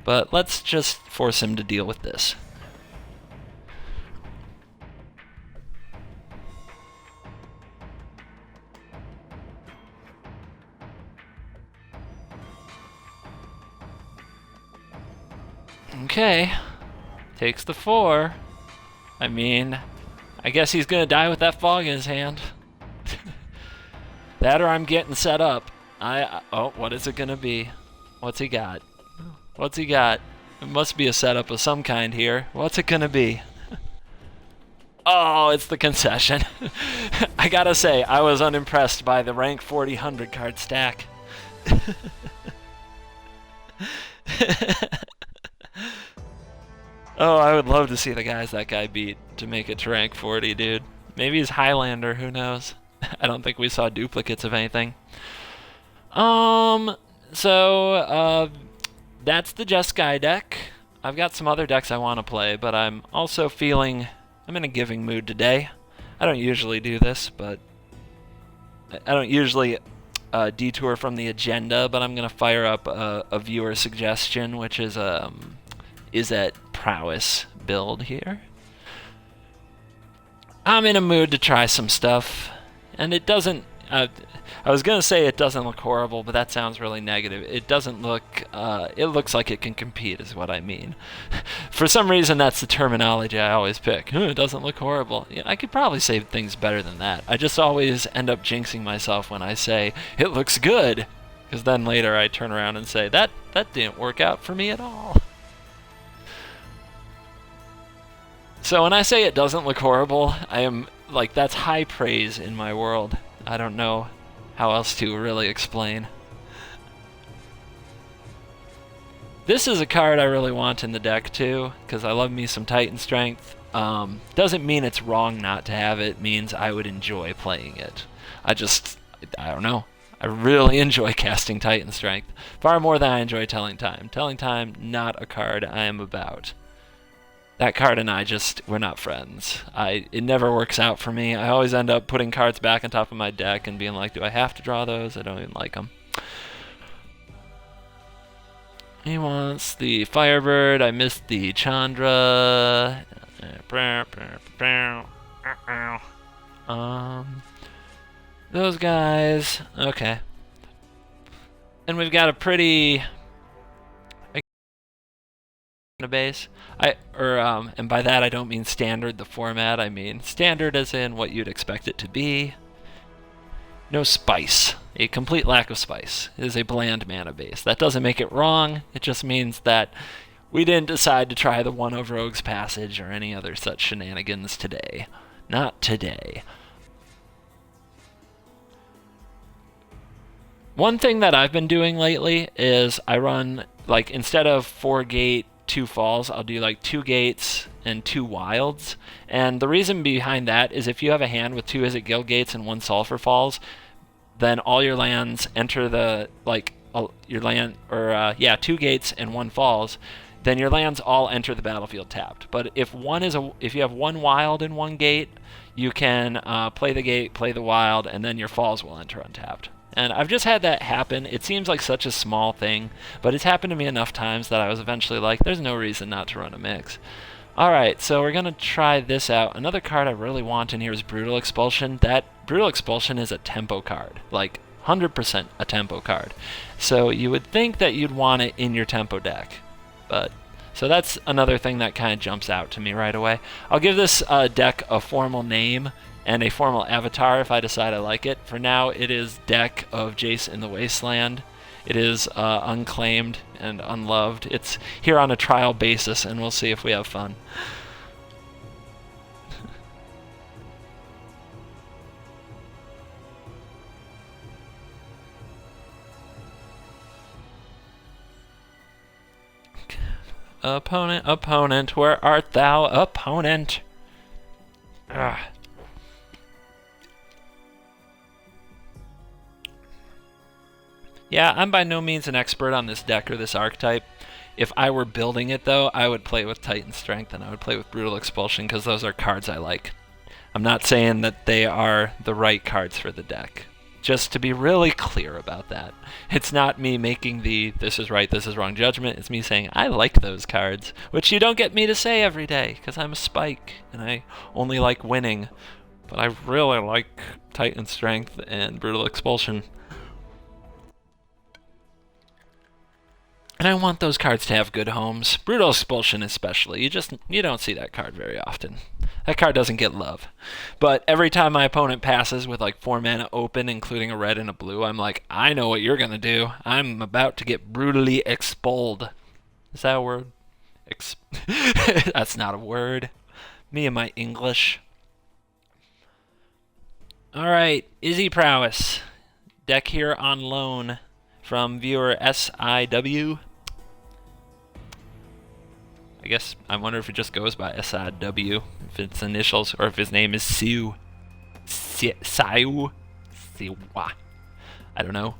But let's just force him to deal with this. Okay. Takes the 4. I mean, I guess he's gonna die with that fog in his hand. That or I'm getting set up. Oh, what is it gonna be? What's he got? What's he got? It must be a setup of some kind here. What's it gonna be? Oh, it's the concession. I gotta say, I was unimpressed by the rank 40-100 card stack. Oh, I would love to see the guys that guy beat to make it to rank 40, dude. Maybe he's Highlander, who knows? I don't think we saw duplicates of anything. That's the Jeskai deck. I've got some other decks I want to play, but I'm also feeling I'm in a giving mood today. I don't usually do this, but I don't usually detour from the agenda, but I'm gonna fire up a viewer suggestion, which is that prowess build here. I'm in a mood to try some stuff, and it doesn't. I was gonna say it doesn't look horrible, but that sounds really negative. It doesn't look. It looks like it can compete, is what I mean. For some reason, that's the terminology I always pick. It doesn't look horrible. Yeah, I could probably say things better than that. I just always end up jinxing myself when I say it looks good, because then later I turn around and say that didn't work out for me at all. So when I say it doesn't look horrible, I am like, that's high praise in my world. I don't know how else to really explain. This is a card I really want in the deck too, because I love me some Titan Strength. Doesn't mean it's wrong not to have it, it means I would enjoy playing it. I don't know. I really enjoy casting Titan Strength, far more than I enjoy Telling Time. Telling Time, not a card I am about. That card and I we're not friends. It never works out for me. I always end up putting cards back on top of my deck and being like, do I have to draw those? I don't even like them. He wants the Firebird. I missed the Chandra. Those guys. Okay. And we've got a pretty base. And by that I don't mean standard, the format. I mean standard as in what you'd expect it to be. No spice. A complete lack of spice. It is a bland mana base. That doesn't make it wrong. It just means that we didn't decide to try the One of Rogue's Passage or any other such shenanigans today. Not today. One thing that I've been doing lately is I run, like, instead of 4-gate 2 falls, I'll do like 2 gates and 2 wilds. And the reason behind that is if you have a hand with 2 Izzet Guild gates and 1 Sulfur falls, then all your lands enter the, like, your land, or 2 gates and 1 falls, then your lands all enter the battlefield tapped. But if if you have 1 wild in 1 gate, you can play the gate, play the wild, and then your falls will enter untapped. And I've just had that happen. It seems like such a small thing, but it's happened to me enough times that I was eventually like, there's no reason not to run a mix. Alright, so we're going to try this out. Another card I really want in here is Brutal Expulsion. That Brutal Expulsion is a tempo card, like 100% a tempo card. So you would think that you'd want it in your tempo deck. So that's another thing that kind of jumps out to me right away. I'll give this deck a formal name and a formal avatar if I decide I like it. For now, it is Deck of Jace in the Wasteland. It is unclaimed and unloved. It's here on a trial basis, and we'll see if we have fun. Opponent, where art thou, opponent? Ugh. Yeah, I'm by no means an expert on this deck or this archetype. If I were building it, though, I would play with Titan Strength and I would play with Brutal Expulsion because those are cards I like. I'm not saying that they are the right cards for the deck. Just to be really clear about that. It's not me making the this is right, this is wrong judgment. It's me saying I like those cards, which you don't get me to say every day because I'm a Spike and I only like winning. But I really like Titan Strength and Brutal Expulsion. And I want those cards to have good homes. Brutal Expulsion especially. You don't see that card very often. That card doesn't get love. But every time my opponent passes with like 4 mana open, including a red and a blue, I'm like, I know what you're going to do. I'm about to get brutally expelled. Is that a word? That's not a word. Me and my English. Alright, Izzy Prowess. Deck here on loan from viewer SIW. I guess I wonder if it just goes by SIW, if it's initials, or if his name is Siu. Siu. Siwa. I don't know.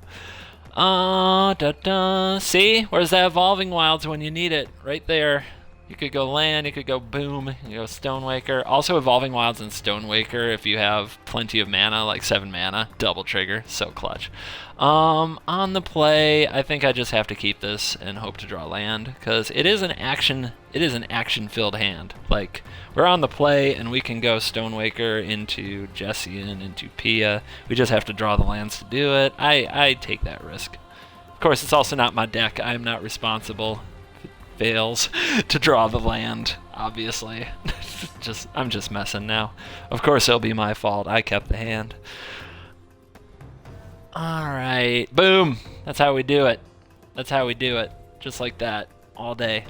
See? Where's that Evolving Wilds when you need it? Right there. You could go land, you could go boom, you go Stonewaker. Also Evolving Wilds and Stonewaker if you have plenty of mana, like 7 mana, double trigger, so clutch. On the play, I think I just have to keep this and hope to draw land, because it is an action-filled hand. Like, we're on the play and we can go Stonewaker into Jessian, into Pia. We just have to draw the lands to do it. I take that risk. Of course, it's also not my deck. I am not responsible fails to draw the land, obviously. I'm just messing now. Of course it'll be my fault. I kept the hand. Alright. Boom! That's how we do it. That's how we do it. Just like that. All day.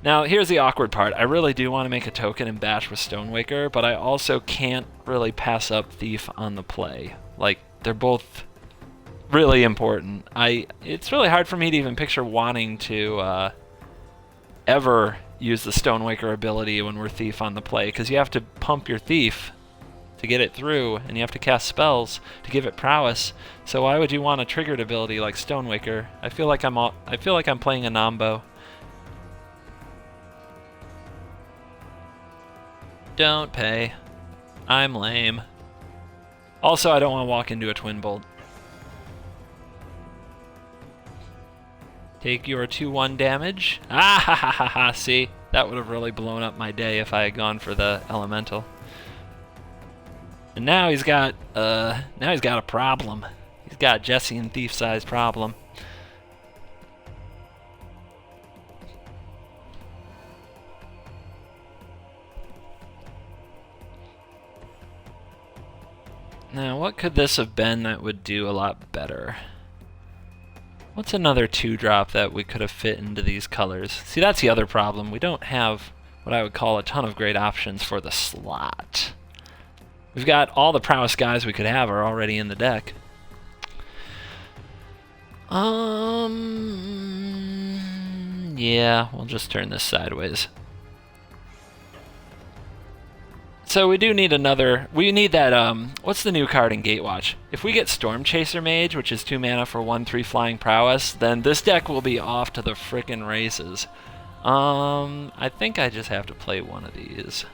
Now, here's the awkward part. I really do want to make a token and bash with Stonewaker, but I also can't really pass up Thief on the play. Like, they're both really important. It's really hard for me to even picture wanting to ever use the Stonewaker ability when we're Thief on the play, because you have to pump your Thief to get it through, and you have to cast spells to give it prowess. So why would you want a triggered ability like Stonewaker? I feel like I'm playing a Nombo. Don't pay. I'm lame. Also, I don't want to walk into a Twin Bolt. Take your 2/1 damage. Ah ha ha ha ha, see? That would have really blown up my day if I had gone for the elemental. And now he's got a problem. He's got Jesse and Thief size problem. Now, what could this have been that would do a lot better? What's another 2-drop that we could have fit into these colors? See, that's the other problem. We don't have what I would call a ton of great options for the slot. We've got all the prowess guys we could have are already in the deck. Yeah, we'll just turn this sideways. So we do need another, we need that, what's the new card in Gatewatch? If we get Storm Chaser Mage, which is 2 mana for 1/3 flying prowess, then this deck will be off to the frickin' races. I think I just have to play one of these.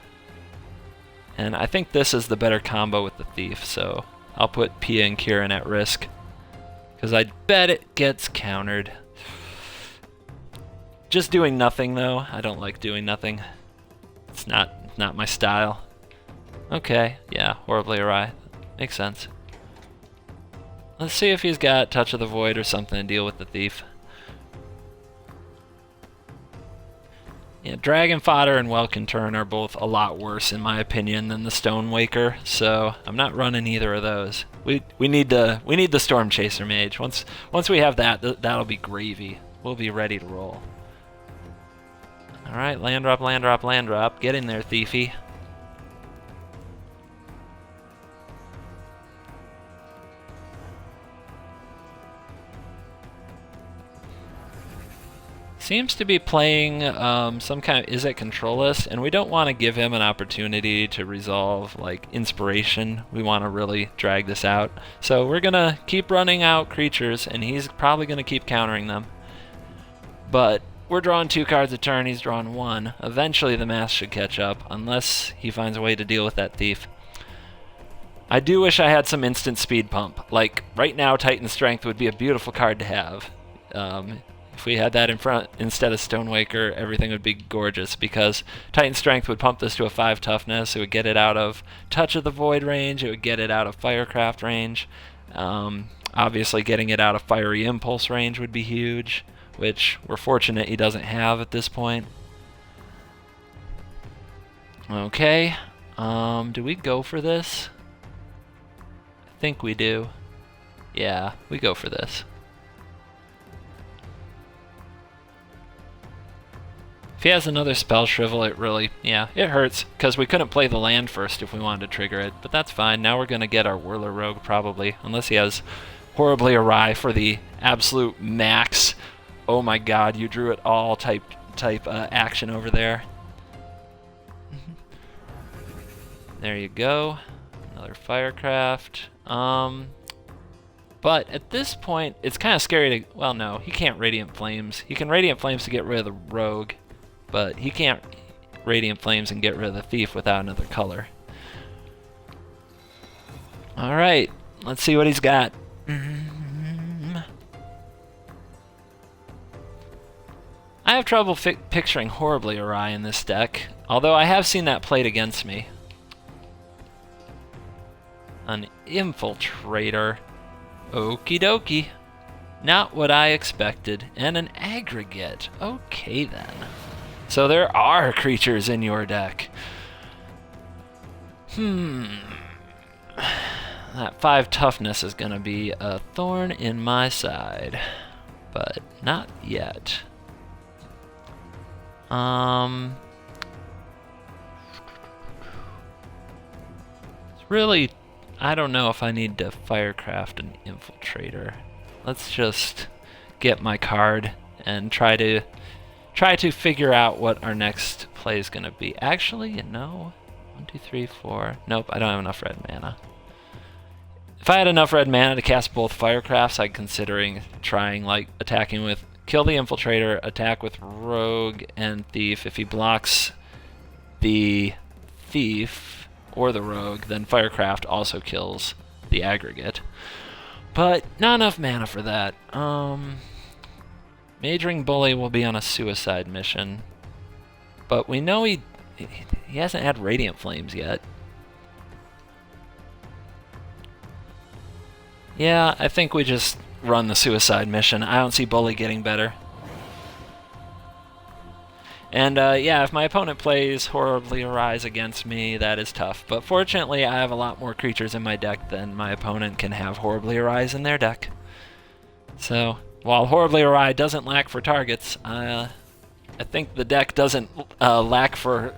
And I think this is the better combo with the Thief, so I'll put Pia and Kieran at risk. Because I bet it gets countered. Just doing nothing, though. I don't like doing nothing. It's not my style. Okay, yeah, horribly awry. Makes sense. Let's see if he's got Touch of the Void or something to deal with the Thief. Yeah, Dragon Fodder and Welkin Turn are both a lot worse, in my opinion, than the Stonewaker, so I'm not running either of those. We need the Storm Chaser Mage. Once we have that, that'll be gravy. We'll be ready to roll. All right, land drop, land drop, land drop. Get in there, Thiefy. Seems to be playing some kind of Izzet control list, and we don't want to give him an opportunity to resolve like inspiration. We want to really drag this out. So we're gonna keep running out creatures, and he's probably gonna keep countering them. But we're drawing 2 cards a turn, he's drawing 1. Eventually the math should catch up, unless he finds a way to deal with that Thief. I do wish I had some instant speed pump. Like, right now Titan Strength would be a beautiful card to have. If we had that in front instead of Stonewaker, everything would be gorgeous, because Titan Strength would pump this to a 5 toughness, it would get it out of Touch of the Void range, it would get it out of Firecraft range. Obviously getting it out of Fiery Impulse range would be huge, which we're fortunate he doesn't have at this point. Okay, do we go for this? I think we do. Yeah, we go for this. If he has another Spell Shrivel, it really, yeah, it hurts, because we couldn't play the land first if we wanted to trigger it, but that's fine. Now we're going to get our Whirler Rogue, probably, unless he has horribly awry for the absolute max, oh my god, you drew it all type action over there. There you go. Another Firecraft. But at this point, it's kind of scary to... Well, no, he can't Radiant Flames. He can Radiant Flames to get rid of the Rogue, but he can't Radiant Flames and get rid of the Thief without another color. Alright, let's see what he's got. I have trouble picturing Horribly Awry in this deck, although I have seen that played against me. An Infiltrator. Okie dokie. Not what I expected. And an Aggregate. Okay then. So there are creatures in your deck. That 5 toughness is going to be a thorn in my side. But not yet. It's really... I don't know if I need to Firecraft an Infiltrator. Let's just get my card and try to figure out what our next play is going to be. Actually, no. 1, 2, 3, 4. Nope, I don't have enough red mana. If I had enough red mana to cast both Firecrafts, I'd considering trying like attacking with kill the Infiltrator, attack with Rogue and Thief. If he blocks the Thief or the Rogue, then Firecraft also kills the Aggregate. But not enough mana for that. Majoring Bully will be on a suicide mission. But we know he hasn't had Radiant Flames yet. Yeah, I think we just run the suicide mission. I don't see Bully getting better. And yeah, if my opponent plays Horribly Arise against me, that is tough. But fortunately, I have a lot more creatures in my deck than my opponent can have Horribly Arise in their deck. So, while Horribly Arise doesn't lack for targets, I think the deck doesn't lack for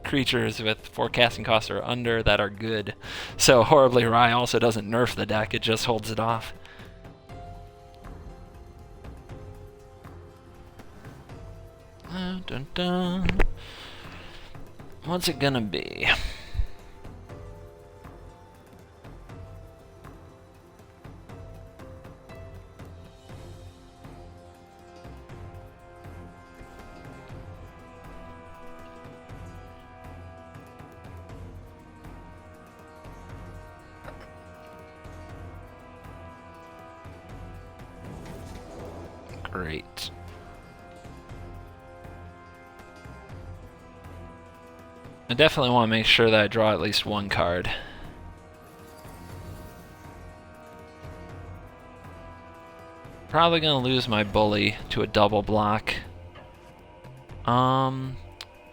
creatures with 4 casting costs or under that are good. So Horribly Arise also doesn't nerf the deck, it just holds it off. Dun, dun. What's it gonna be? Great. I definitely want to make sure that I draw at least one card. Probably gonna lose my Bully to a double block. And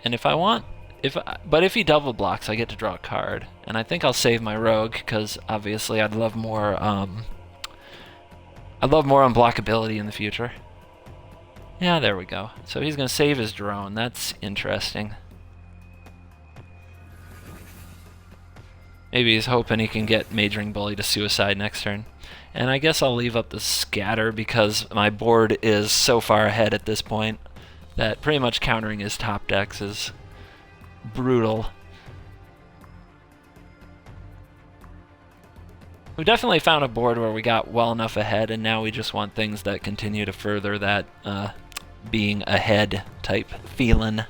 if I want, but if he double blocks, I get to draw a card, and I think I'll save my Rogue because obviously I'd love more. I'd love more unblockability in the future. Yeah, there we go. So he's gonna save his drone. That's interesting. Maybe he's hoping he can get Majoring Bully to suicide next turn. And I guess I'll leave up the Scatter because my board is so far ahead at this point that pretty much countering his top decks is brutal. We definitely found a board where we got well enough ahead, and now we just want things that continue to further that being ahead type feeling.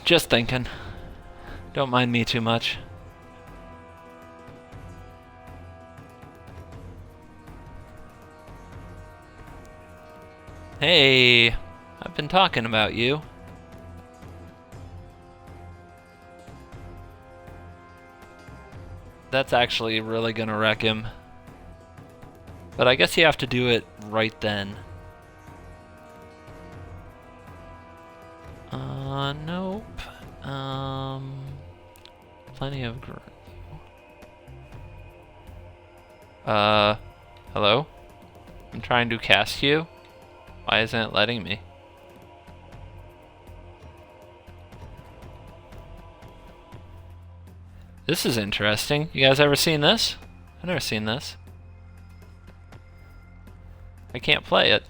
Just thinking. Don't mind me too much. Hey, I've been talking about you. That's actually really gonna wreck him. But I guess you have to do it right then. Nope. Plenty of hello? I'm trying to cast you? Why isn't it letting me? This is interesting. You guys ever seen this? I've never seen this. I can't play it.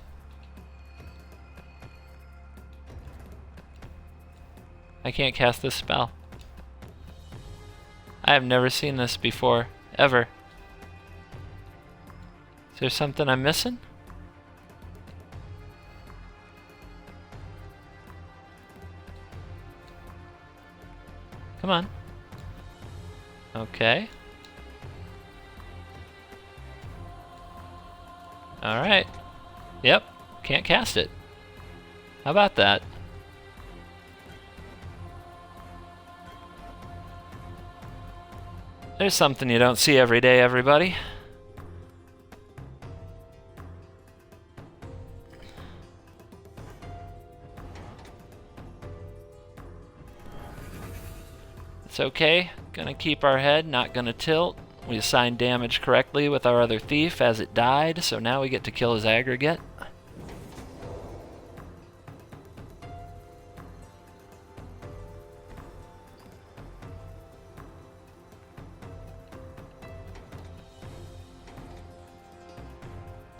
I can't cast this spell. I have never seen this before, ever. Is there something I'm missing? Come on. Okay. Alright. Yep, can't cast it. How about that? There's something you don't see every day, everybody. It's okay. Gonna keep our head, not gonna tilt. We assigned damage correctly with our other thief as it died, so now we get to kill his aggregate.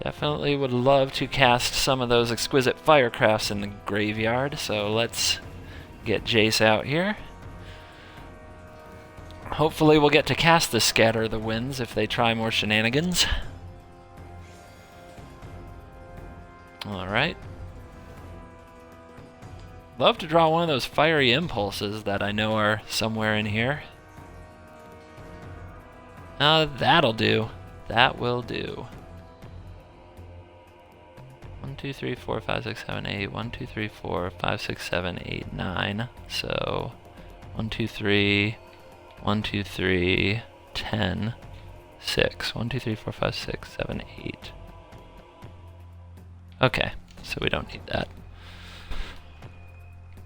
Definitely would love to cast some of those exquisite firecrafts in the graveyard, so let's get Jace out here. Hopefully we'll get to cast the Scatter the Winds if they try more shenanigans. Alright. Love to draw one of those fiery impulses that I know are somewhere in here. That'll do. That will do. 1, 2, 3, 4, 5, 6, 7, 8. 1, 2, 3, 4, 5, 6, 7, 8, 9. So 1, 2, 3, 1, 2, 3, 10, 6. 1, 2, 3, 4, 5, 6, 7, 8. Okay, so we don't need that.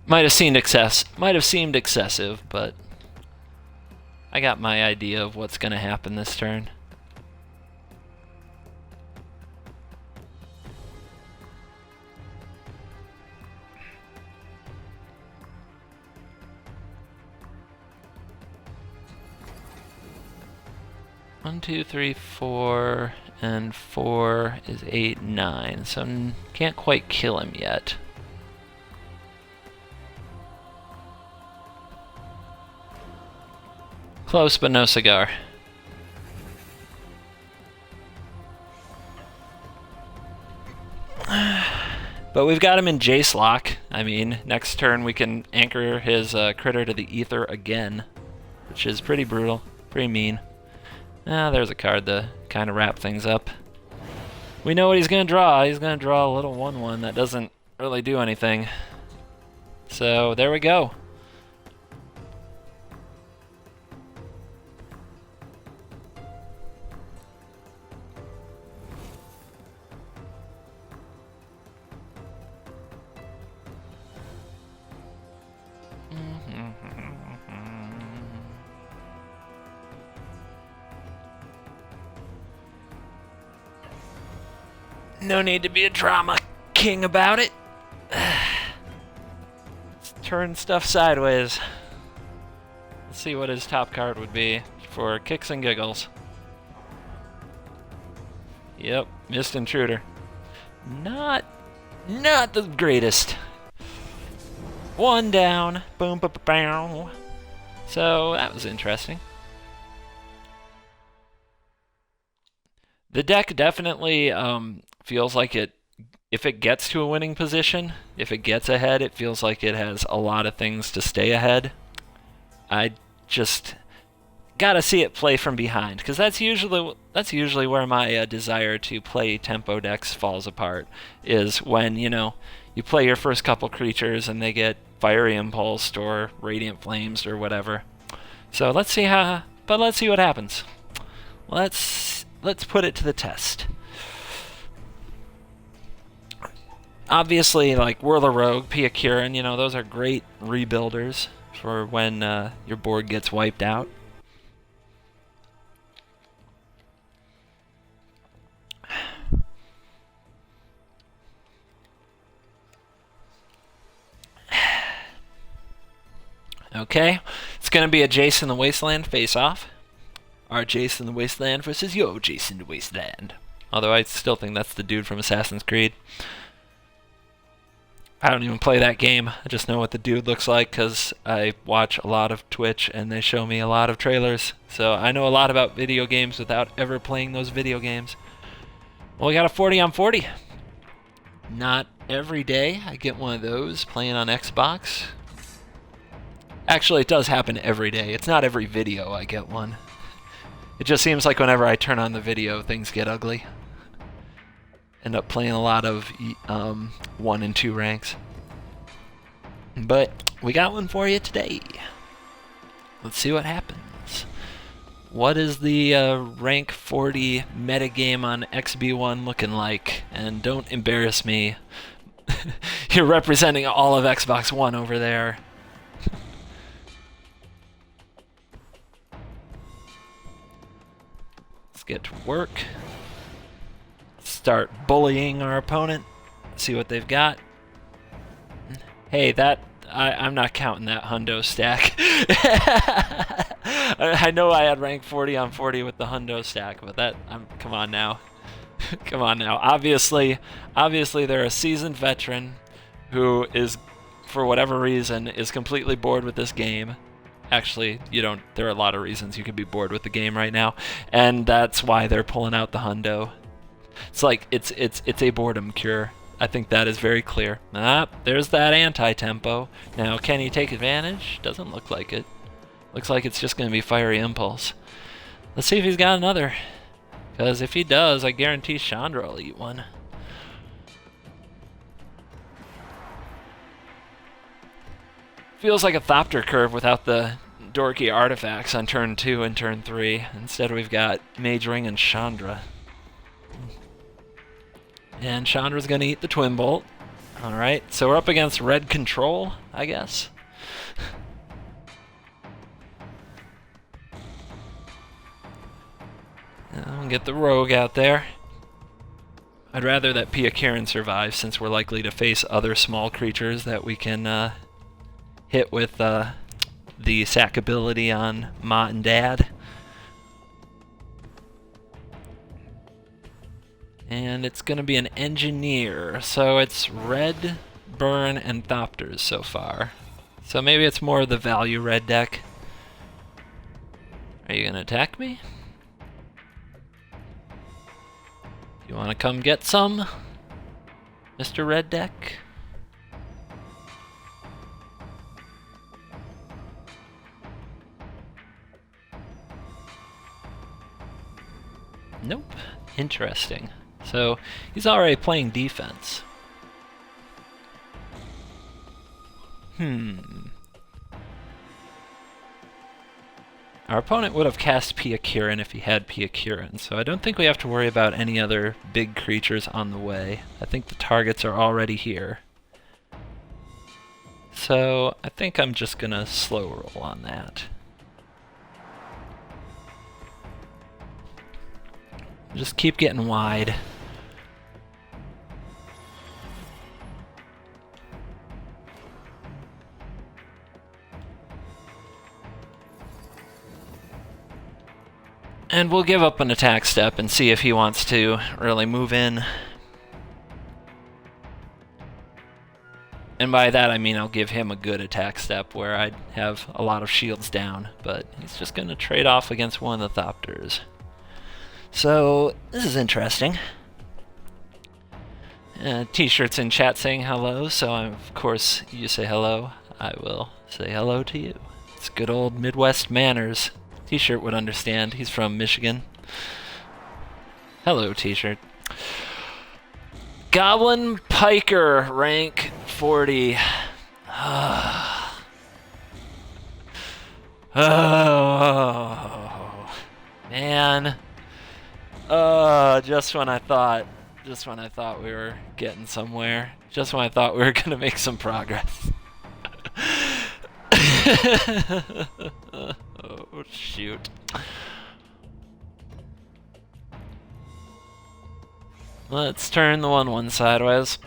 Might have seemed excessive, but I got my idea of what's gonna happen this turn. One, 2, 3, 4, and 4 is 8, 9, so can't quite kill him yet. Close, but no cigar. But we've got him in Jace lock. I mean, next turn we can anchor his critter to the ether again, which is pretty brutal, pretty mean. There's a card to kind of wrap things up. We know what he's going to draw. He's going to draw a little 1/1 that doesn't really do anything. So there we go. No need to be a drama king about it. Let's turn stuff sideways. Let's see what his top card would be for kicks and giggles. Yep, Mist Intruder. Not the greatest. One down. Boom, ba, ba, bow. So that was interesting. The deck definitely feels like if it gets to a winning position, if it gets ahead, it feels like it has a lot of things to stay ahead. I just gotta see it play from behind, because that's usually where my desire to play tempo decks falls apart, is when, you know, you play your first couple creatures and they get Fiery Impulsed or Radiant Flames or whatever. So let's see how But let's see what happens. Let's put it to the test. Obviously, like Whirler Rogue, Pia Kirin, those are great rebuilders for when your board gets wiped out. Okay, it's going to be a Jason the Wasteland face-off. Our Jason the Wasteland versus your Jason the Wasteland. Although I still think that's the dude from Assassin's Creed. I don't even play that game. I just know what the dude looks like because I watch a lot of Twitch and they show me a lot of trailers. So I know a lot about video games without ever playing those video games. Well, we got a 40 on 40. Not every day I get one of those playing on Xbox. Actually, it does happen every day. It's not every video I get one. It just seems like whenever I turn on the video, things get ugly. End up playing a lot of 1 and 2 ranks. But we got one for you today. Let's see what happens. What is the rank 40 metagame on XB1 looking like? And don't embarrass me. You're representing all of Xbox One over there. Let's get to work. Start bullying our opponent. See what they've got. Hey, I'm not counting that hundo stack. I know I had rank 40 on 40 with the hundo stack, but come on now. Come on now. Obviously they're a seasoned veteran who is, for whatever reason, is completely bored with this game. Actually, there are a lot of reasons you could be bored with the game right now, and that's why they're pulling out the hundo. It's like it's a boredom cure. I think that is very clear. There's that anti-tempo. Now, can he take advantage? Doesn't look like it. Looks like it's just going to be Fiery Impulse. Let's see if he's got another. Because if he does, I guarantee Chandra will eat one. Feels like a Thopter curve without the dorky artifacts on turn 2 and turn 3. Instead, we've got Mage Ring and Chandra. And Chandra's going to eat the Twin Bolt. Alright, so we're up against Red Control, I guess. I'll get the Rogue out there. I'd rather that Pia Kirin survive since we're likely to face other small creatures that we can hit with the sack ability on Ma and Dad. And it's going to be an Engineer, so it's Red, Burn, and Thopters so far. So maybe it's more of the value red deck. Are you going to attack me? You want to come get some, Mr. Red Deck? Nope. Interesting. So he's already playing defense. Our opponent would have cast Pia Kirin if he had Pia Kirin, so I don't think we have to worry about any other big creatures on the way. I think the targets are already here. So I think I'm just gonna slow roll on that. Just keep getting wide. And we'll give up an attack step and see if he wants to really move in. And by that I mean I'll give him a good attack step where I'd have a lot of shields down, but he's just going to trade off against one of the Thopters. So, this is interesting. T-shirts in chat saying hello, so of course you say hello, I will say hello to you. It's good old Midwest manners. T-shirt would understand, he's from Michigan. Hello, T-shirt. Goblin Piker, rank 40. Oh. just when I thought we were getting somewhere. Just when I thought we were gonna make some progress. Oh, shoot. Let's turn the 1/1 sideways.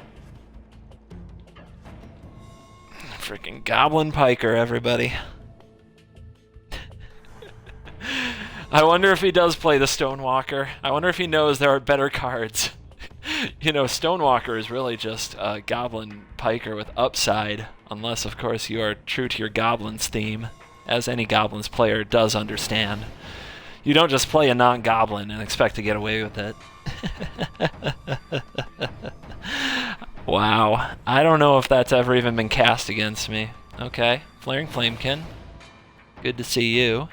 Freaking Goblin Piker, everybody. I wonder if he does play the Stonewalker. I wonder if he knows there are better cards. You know, Stonewalker is really just a Goblin Piker with upside, unless, of course, you are true to your Goblins theme, as any Goblins player does understand. You don't just play a non-Goblin and expect to get away with it. Wow. I don't know if that's ever even been cast against me. Okay. Flaring Flamekin. Good to see you.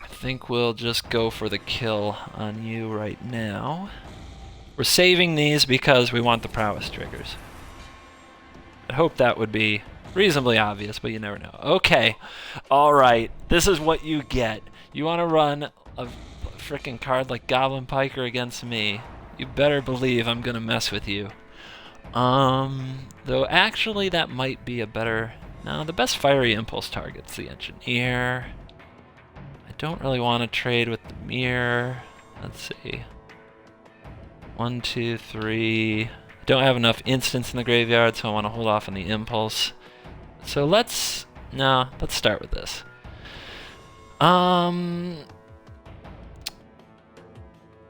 I think we'll just go for the kill on you right now. We're saving these because we want the prowess triggers. I hope that would be reasonably obvious, but you never know. Okay. Alright. This is what you get. You want to run a frickin' card like Goblin Piker against me. You better believe I'm gonna mess with you. Though actually that might be a better... No, the best fiery impulse target's the Engineer. I don't really want to trade with the Mirror. Let's see. 1, 2, 3. I don't have enough instants in the graveyard, so I want to hold off on the impulse. So let's start with this.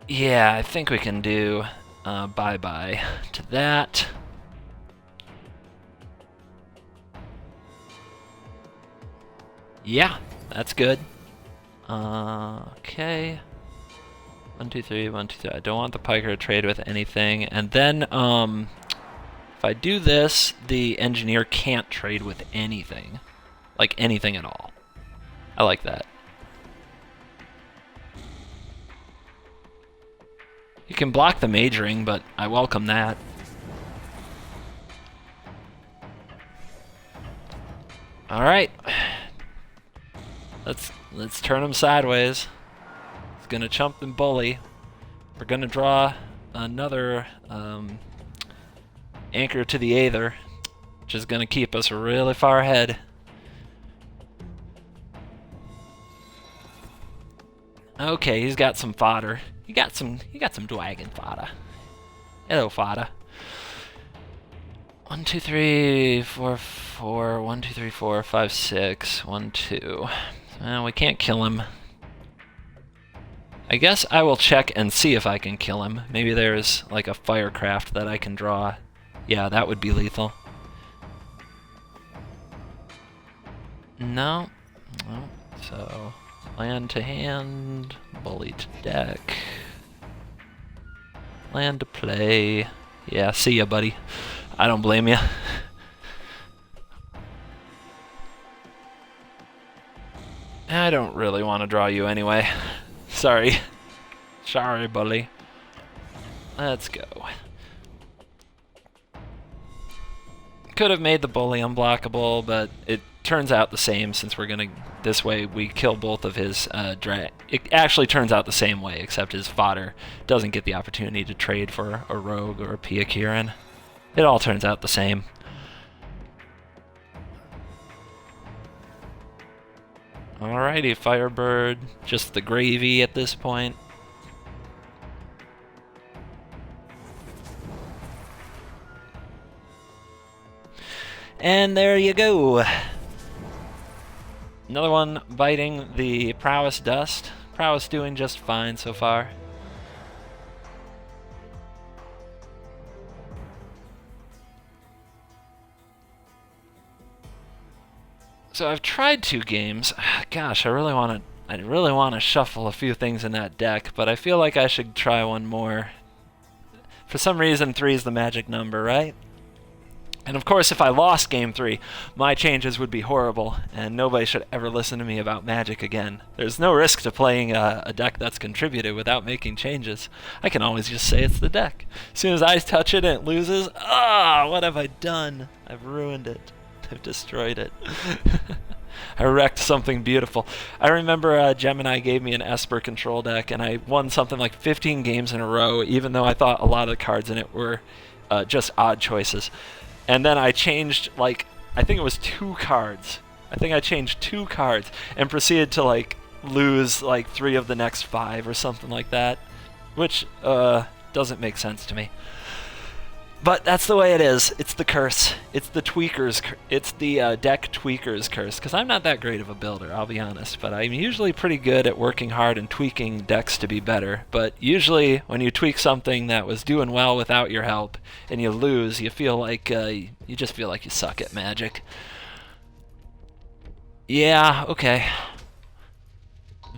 Yeah, I think we can do bye-bye to that. Yeah, that's good. Okay. 1, 2, 3, 1, 2, 3. I don't want the Piker to trade with anything. And then, if I do this, the Engineer can't trade with anything. Like, anything at all. I like that. You can block the Majoring, but I welcome that. Alright. Let's turn him sideways. He's gonna chump and bully. We're gonna draw another Anchor to the Aether, which is gonna keep us really far ahead. Okay, he's got some fodder. He got some dragon fodder. Hello, fodder. 1, 2, 3, 4, 4. 1, 2, 3, 4, 5, 6. 1, 2. We can't kill him. I guess I will check and see if I can kill him. Maybe there's like a Firecraft that I can draw. Yeah, that would be lethal. No. No. So, land to hand, bully to deck. Land to play. Yeah, see ya, buddy. I don't blame you. I don't really want to draw you anyway. Sorry. Sorry, buddy. Let's go. Could have made the bully unblockable, but it turns out the same since we're gonna... This way we kill both of his It actually turns out the same way, except his fodder doesn't get the opportunity to trade for a rogue or a Pia Kirin. It all turns out the same. Alrighty, Firebird. Just the gravy at this point. And there you go. Another one biting the Prowess Dust. Prowess doing just fine so far. So I've tried 2 games. Gosh, I really want to shuffle a few things in that deck, but I feel like I should try one more. For some reason, 3 is the magic number, right? And of course, if I lost Game 3, my changes would be horrible, and nobody should ever listen to me about Magic again. There's no risk to playing a deck that's contributed without making changes. I can always just say it's the deck. As soon as I touch it and it loses, what have I done? I've ruined it. I've destroyed it. I wrecked something beautiful. I remember Gemini gave me an Esper control deck, and I won something like 15 games in a row, even though I thought a lot of the cards in it were just odd choices. And then I changed, like, I think it was 2 cards. I think I changed 2 cards and proceeded to, like, lose, like, 3 of the next 5 or something like that, which doesn't make sense to me. But that's the way it is. It's the curse. It's the tweakers. It's the deck tweakers curse. Because I'm not that great of a builder, I'll be honest. But I'm usually pretty good at working hard and tweaking decks to be better. But usually, when you tweak something that was doing well without your help, and you lose, you feel like you just feel like you suck at Magic. Yeah. Okay.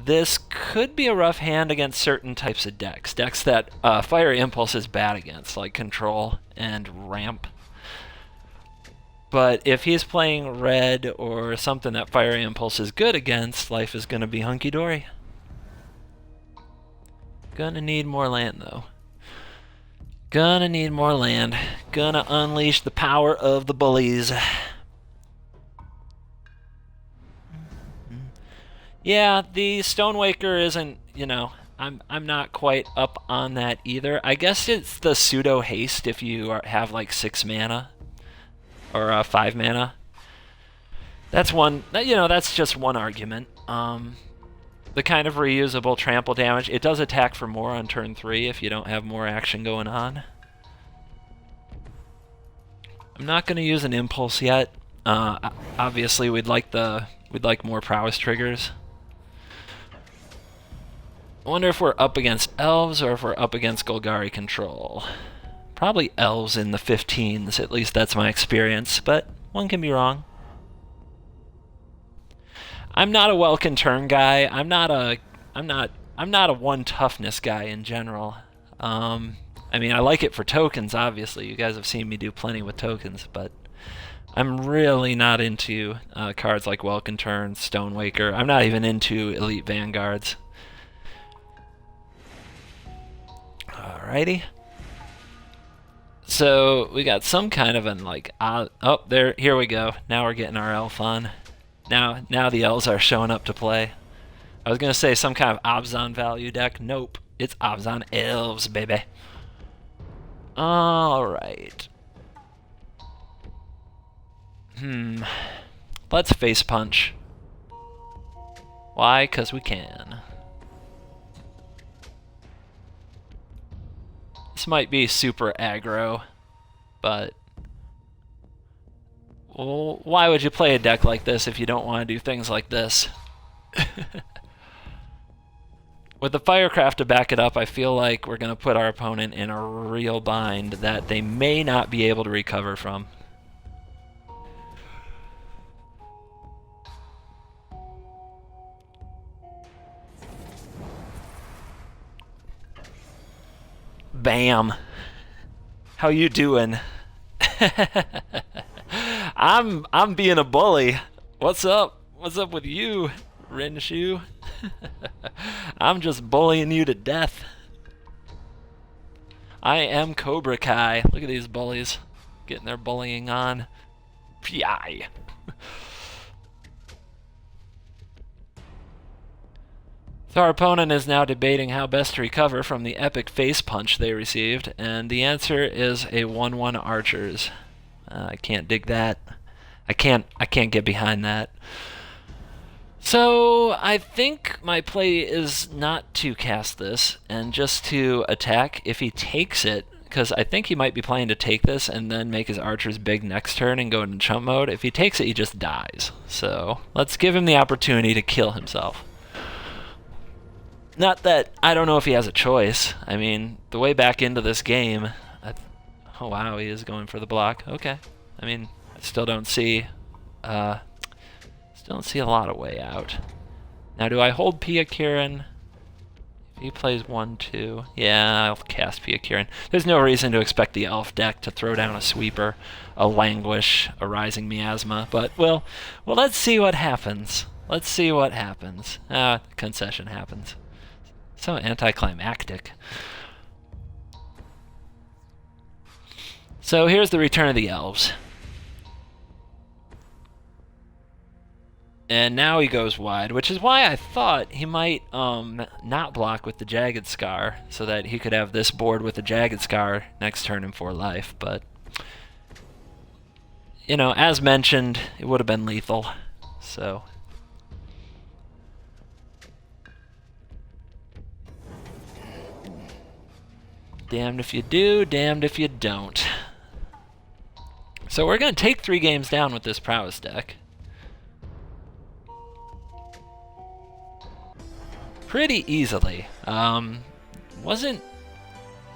This could be a rough hand against certain types of decks. Decks that Fire Impulse is bad against, like Control and Ramp. But if he's playing red or something that Fire Impulse is good against, life is going to be hunky-dory. Gonna need more land, though. Gonna need more land. Gonna unleash the power of the bullies. Yeah, the Stonewaker isn't, you know, I'm not quite up on that either. I guess it's the pseudo haste if you have like 6 mana or 5 mana. That's one, you know, that's just one argument. The kind of reusable trample damage, it does attack for more on turn 3 if you don't have more action going on. I'm not going to use an impulse yet. Obviously, we'd like more prowess triggers. I wonder if we're up against elves or if we're up against Golgari control. Probably elves in the 15s, at least that's my experience, but one can be wrong. I'm not a Welkin turn guy. I'm not a 1 toughness guy in general. I mean, I like it for tokens, obviously. You guys have seen me do plenty with tokens, but I'm really not into cards like Welkin turn, Stonewaker. I'm not even into Elite Vanguards. Alrighty. So we got some kind of an like oh, there, here we go. Now we're getting our elf on. Now the elves are showing up to play. I was gonna say some kind of Abzan value deck. Nope, it's Abzan elves, baby. All right. Let's face punch. Why? 'Cause we can. This might be super aggro, but well, why would you play a deck like this if you don't want to do things like this? With the Firecraft to back it up, I feel like we're going to put our opponent in a real bind that they may not be able to recover from. Bam. How you doing? I'm being a bully. What's up? What's up with you, Renshu? I'm just bullying you to death. I am Cobra Kai. Look at these bullies getting their bullying on. P.I. So our opponent is now debating how best to recover from the epic face punch they received, and the answer is a 1/1 archers. I can't dig that. I can't get behind that. So I think my play is not to cast this and just to attack if he takes it, because I think he might be planning to take this and then make his archers big next turn and go into chump mode. If he takes it, he just dies. So let's give him the opportunity to kill himself. Not that I don't know if he has a choice. I mean, the way back into this game, oh wow, he is going for the block. Okay. I mean, I still don't see a lot of way out. Now, do I hold Pia Kirin? If he plays 1/2, yeah, I'll cast Pia Kirin. There's no reason to expect the elf deck to throw down a sweeper, a languish, a rising miasma, but well, let's see what happens. Let's see what happens. Concession happens. So anticlimactic. So here's the return of the elves. And now he goes wide, which is why I thought he might not block with the Jagged Scar, so that he could have this board with the Jagged Scar next turn in 4 life. But, you know, as mentioned, it would have been lethal. So, damned if you do, damned if you don't. So we're going to take 3 games down with this Prowess deck. Pretty easily.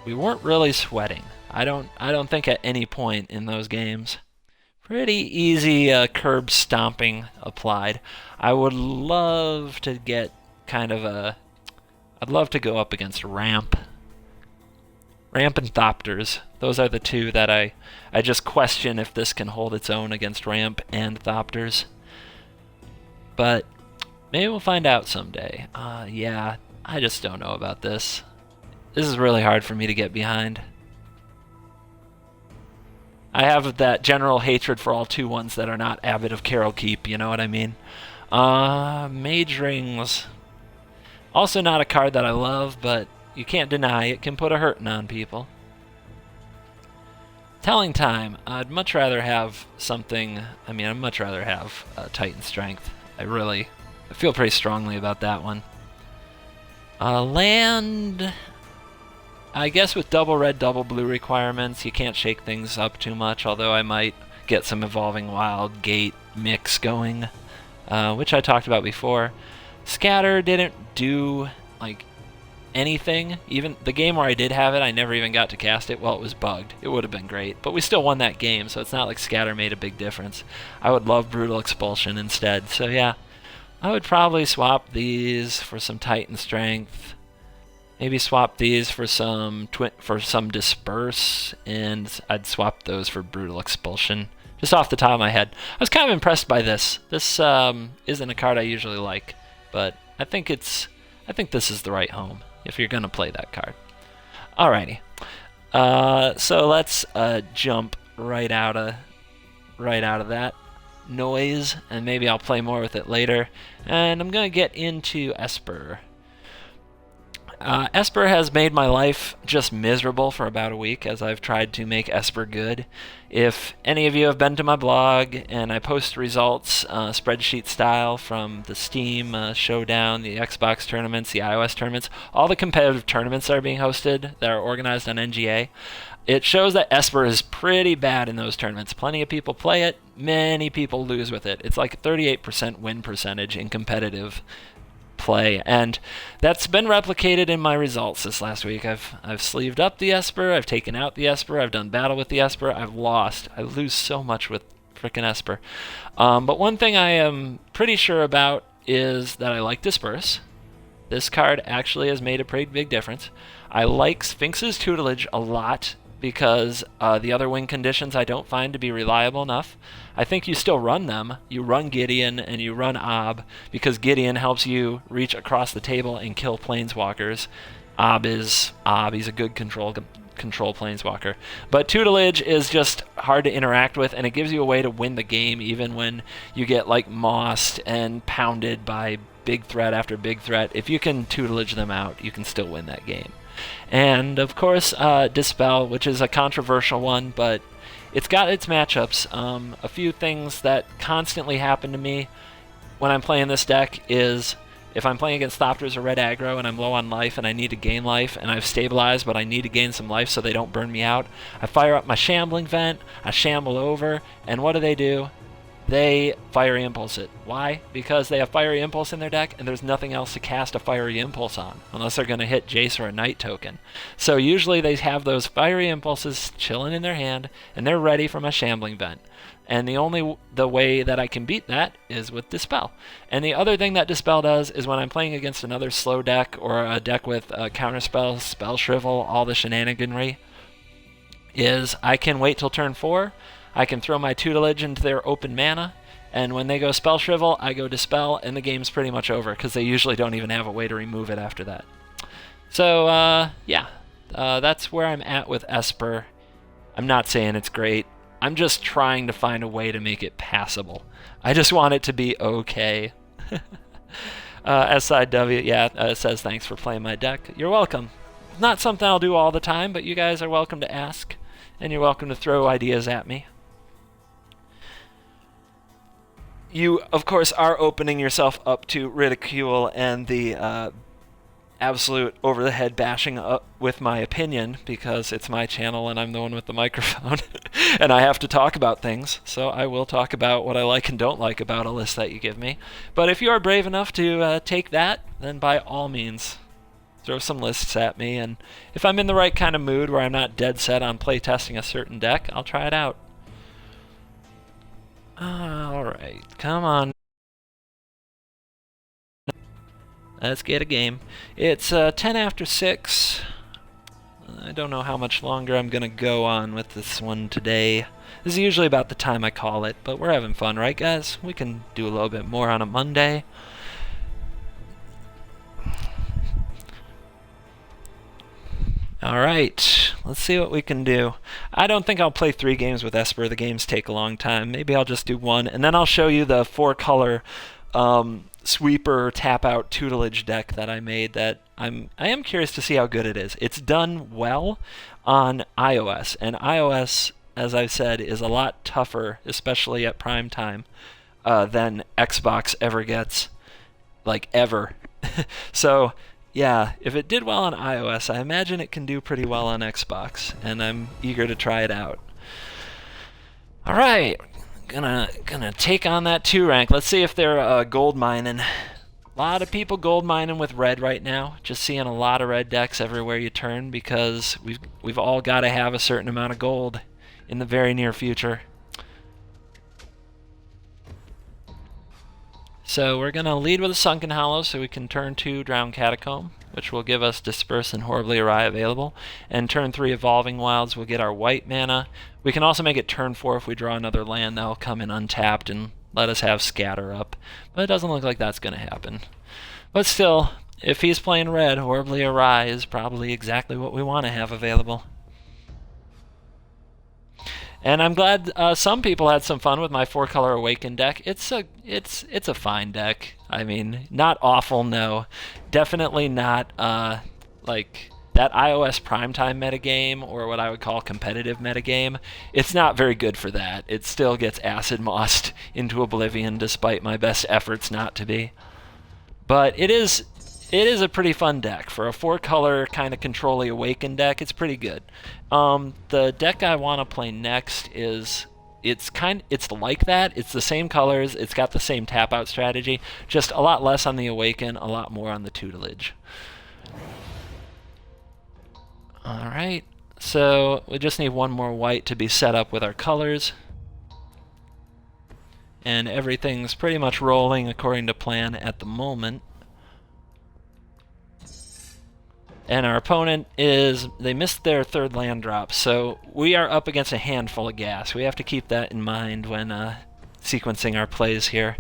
We weren't really sweating. I don't think at any point in those games. Pretty easy curb stomping applied. I would love to get kind of I'd love to go up against Ramp. Ramp and Thopters. Those are the 2 that I just question if this can hold its own against Ramp and Thopters. But maybe we'll find out someday. Yeah, I just don't know about this. This is really hard for me to get behind. I have that general hatred for all 2/1s that are not avid of Carol Keep, you know what I mean? Mage Rings. Also not a card that I love, but you can't deny it can put a hurtin' on people. Telling Time. I'd much rather have something... I'd much rather have Titan Strength. I feel pretty strongly about that one. Land... I guess with double red, double blue requirements, you can't shake things up too much, although I might get some Evolving Wild Gate mix going, which I talked about before. Scatter didn't do, like, anything. Even the game where I did have it, I never even got to cast it. Well, it was bugged. It would have been great, but we still won that game, so it's not like Scatter made a big difference. I would love Brutal Expulsion instead, so yeah. I would probably swap these for some Titan Strength. Maybe swap these for some Disperse, and I'd swap those for Brutal Expulsion. Just off the top of my head. I was kind of impressed by this. This isn't a card I usually like, but I think this is the right home if you're gonna play that card. Alrighty. So let's jump right out of that noise, and maybe I'll play more with it later. And I'm gonna get into Esper. Esper has made my life just miserable for about a week as I've tried to make Esper good. If any of you have been to my blog, and I post results spreadsheet style from the Steam Showdown, the Xbox tournaments, the iOS tournaments, all the competitive tournaments that are being hosted that are organized on NGA, it shows that Esper is pretty bad in those tournaments. Plenty of people play it, many people lose with it. It's like a 38% win percentage in competitive play, and that's been replicated in my results this last week. I've sleeved up the Esper, I've taken out the Esper, I've done battle with the Esper, I've lost. I lose so much with frickin' Esper. But one thing I am pretty sure about is that I like Disperse. This card actually has made a pretty big difference. I like Sphinx's Tutelage a lot because the other win conditions I don't find to be reliable enough. I think you still run them. You run Gideon and you run Ob because Gideon helps you reach across the table and kill planeswalkers. Ob is Ob. He's a good control planeswalker. But Tutelage is just hard to interact with, and it gives you a way to win the game even when you get like mossed and pounded by big threat after big threat. If you can Tutelage them out, you can still win that game. And of course, Dispel, which is a controversial one, but it's got its matchups. A few things that constantly happen to me when I'm playing this deck is if I'm playing against Thopters or Red Aggro and I'm low on life and I need to gain life and I've stabilized but I need to gain some life so they don't burn me out, I fire up my Shambling Vent, I shamble over, and what do? They Fiery Impulse it. Why? Because they have Fiery Impulse in their deck, and there's nothing else to cast a Fiery Impulse on, unless they're going to hit Jace or a Night token. So usually they have those Fiery Impulses chilling in their hand, and they're ready for my Shambling Vent. And the way that I can beat that is with Dispel. And the other thing that Dispel does is when I'm playing against another slow deck, or a deck with Counterspell, Spell Shrivel, all the shenaniganry, is I can wait till turn 4, I can throw my Tutelage into their open mana, and when they go Spell Shrivel, I go Dispel, and the game's pretty much over, because they usually don't even have a way to remove it after that. So, yeah, that's where I'm at with Esper. I'm not saying it's great. I'm just trying to find a way to make it passable. I just want it to be okay. SIW, yeah, says thanks for playing my deck. You're welcome. Not something I'll do all the time, but you guys are welcome to ask, and you're welcome to throw ideas at me. You, of course, are opening yourself up to ridicule and the absolute over-the-head bashing up with my opinion, because it's my channel and I'm the one with the microphone, and I have to talk about things, so I will talk about what I like and don't like about a list that you give me. But if you are brave enough to take that, then by all means, throw some lists at me, and if I'm in the right kind of mood where I'm not dead set on playtesting a certain deck, I'll try it out. Alright, come on. Let's get a game. It's 10 after 6. I don't know how much longer I'm going to go on with this one today. This is usually about the time I call it, but we're having fun, right guys? We can do a little bit more on a Monday. Alright, let's see what we can do. I don't think I'll play 3 games with Esper. The games take a long time. Maybe I'll just do 1, and then I'll show you the 4-color sweeper tap-out tutelage deck that I made that I am curious to see how good it is. It's done well on iOS, and iOS, as I've said, is a lot tougher, especially at prime time, than Xbox ever gets, like ever. So, yeah, if it did well on iOS, I imagine it can do pretty well on Xbox, and I'm eager to try it out. All right. Gonna take on that 2 rank. Let's see if they're gold mining. A lot of people gold mining with red right now. Just seeing a lot of red decks everywhere you turn, because we've all got to have a certain amount of gold in the very near future. So we're gonna lead with a Sunken Hollow so we can turn 2 Drowned Catacomb, which will give us Disperse and Horribly Awry available. And turn 3 Evolving Wilds will get our white mana. We can also make it turn 4 if we draw another land. That'll come in untapped and let us have Scatter up. But it doesn't look like that's going to happen. But still, if he's playing red, Horribly Awry is probably exactly what we want to have available. And I'm glad some people had some fun with my 4-color Awaken deck. It's a fine deck. I mean, not awful, no. Definitely not like that iOS primetime metagame, or what I would call competitive metagame. It's not very good for that. It still gets acid mossed into oblivion despite my best efforts not to be. But it is a pretty fun deck. For a 4-color kind of control-y Awaken deck, it's pretty good. The deck I want to play next is it's like that. It's the same colors. It's got the same tap-out strategy, just a lot less on the Awaken, a lot more on the tutelage. Alright, so we just need 1 more white to be set up with our colors. And everything's pretty much rolling according to plan at the moment. And our opponent they missed their 3rd land drop, so we are up against a handful of gas. We have to keep that in mind when sequencing our plays here.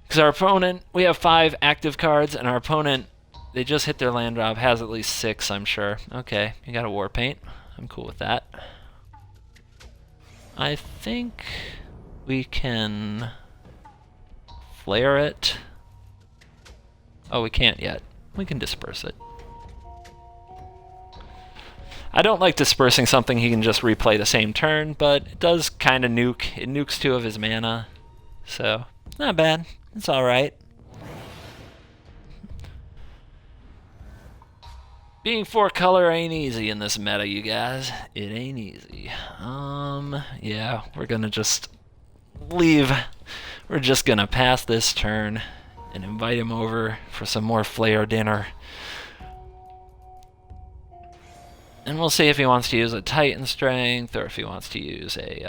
Because our opponent, we have 5 active cards, and our opponent, they just hit their land drop, has at least 6, I'm sure. Okay, you got a War Paint. I'm cool with that. I think we can flare it. Oh, we can't yet. We can disperse it. I don't like dispersing something he can just replay the same turn, but it does kind of nuke. It nukes 2 of his mana, so not bad. It's alright. Being 4-color ain't easy in this meta, you guys. It ain't easy. Yeah, we're gonna just leave. We're just gonna pass this turn and invite him over for some more flare dinner. And we'll see if he wants to use a Titan Strength, or if he wants to use a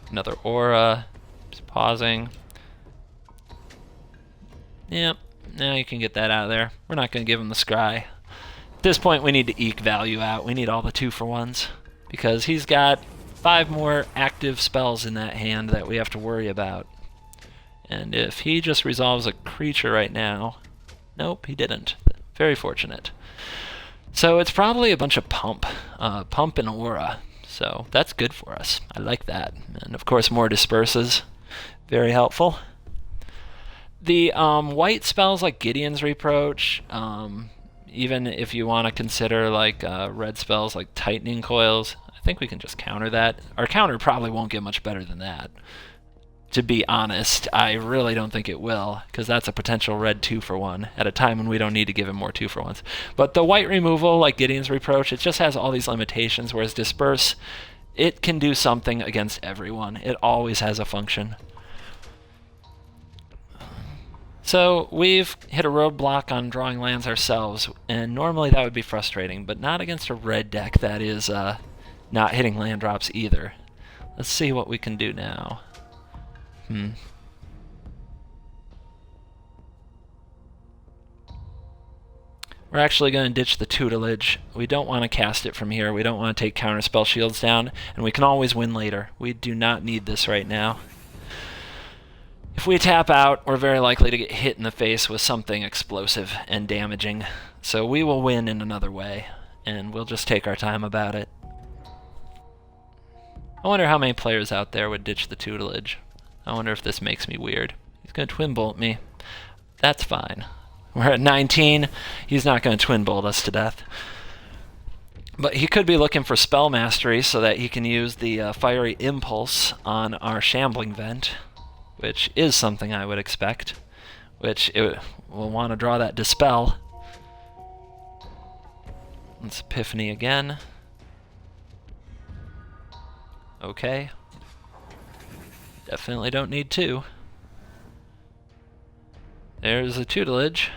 another Aura. Just pausing. Yep, now you can get that out of there. We're not going to give him the Scry. At this point, we need to eke value out. We need all the 2-for-1s, because he's got 5 more active spells in that hand that we have to worry about. And if he just resolves a creature right now... Nope, he didn't. Very fortunate. So it's probably a bunch of Pump and Aura. So that's good for us. I like that. And of course, more disperses. Very helpful. The white spells like Gideon's Reproach, even if you want to consider like red spells like Tightening Coils, I think we can just counter that. Our counter probably won't get much better than that. To be honest, I really don't think it will, because that's a potential red 2-for-1 at a time when we don't need to give him more 2-for-1s. But the white removal, like Gideon's Reproach, it just has all these limitations, whereas Disperse, it can do something against everyone. It always has a function. So we've hit a roadblock on drawing lands ourselves, and normally that would be frustrating, but not against a red deck that is not hitting land drops either. Let's see what we can do now. We're actually going to ditch the tutelage. We don't want to cast it from here. We don't want to take counterspell shields down, and we can always win later. We do not need this right now. If we tap out, we're very likely to get hit in the face with something explosive and damaging. So we will win in another way, and we'll just take our time about it. I wonder how many players out there would ditch the tutelage. I wonder if this makes me weird. He's going to twin bolt me. That's fine. We're at 19. He's not going to twin bolt us to death. But he could be looking for spell mastery so that he can use the fiery impulse on our shambling vent, which is something I would expect, which it will want to draw that dispel. Let's Epiphany again. Okay. Definitely don't need 2. There's a tutelage.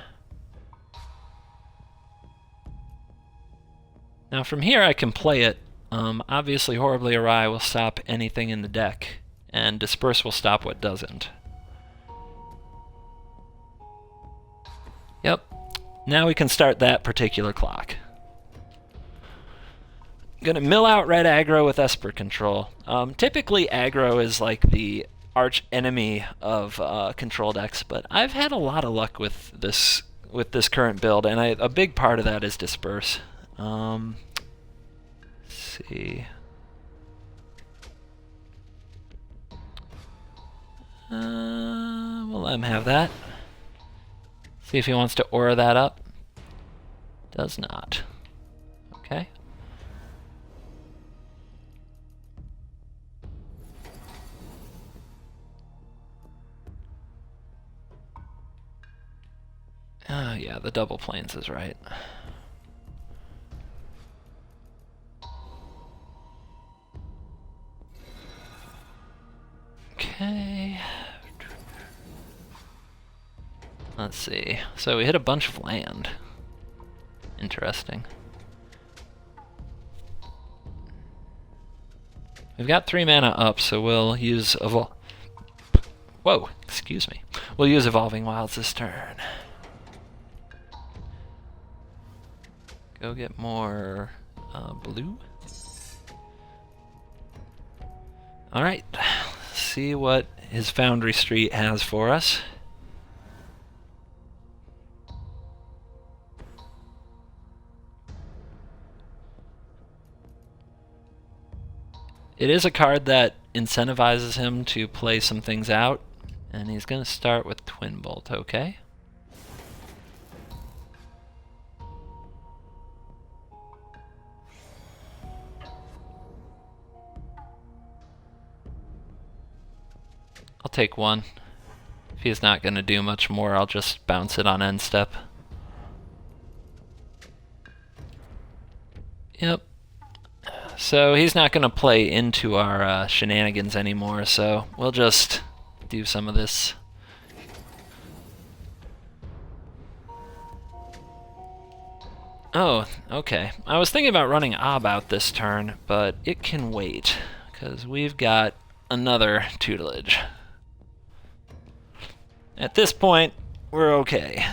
Now from here I can play it. Obviously Horribly Awry will stop anything in the deck, and Disperse will stop what doesn't. Yep. Now we can start that particular clock. Gonna mill out red aggro with Esper control. Typically aggro is like the arch enemy of control decks, but I've had a lot of luck with this current build, and a big part of that is Disperse. Let's see. We'll let him have that. See if he wants to aura that up. Does not. Okay. Yeah, the double plains is right. Okay. Let's see. So we hit a bunch of land. Interesting. We've got 3 mana up, so we'll use Whoa, excuse me. We'll use Evolving Wilds this turn. Go get more blue. Alright, see what his Foundry Street has for us. It is a card that incentivizes him to play some things out, and he's going to start with Twin Bolt, okay? I'll take 1. If he's not going to do much more, I'll just bounce it on end step. Yep. So he's not going to play into our shenanigans anymore, so we'll just do some of this. Oh, okay. I was thinking about running Ob out this turn, but it can wait, because we've got another tutelage. At this point, we're okay.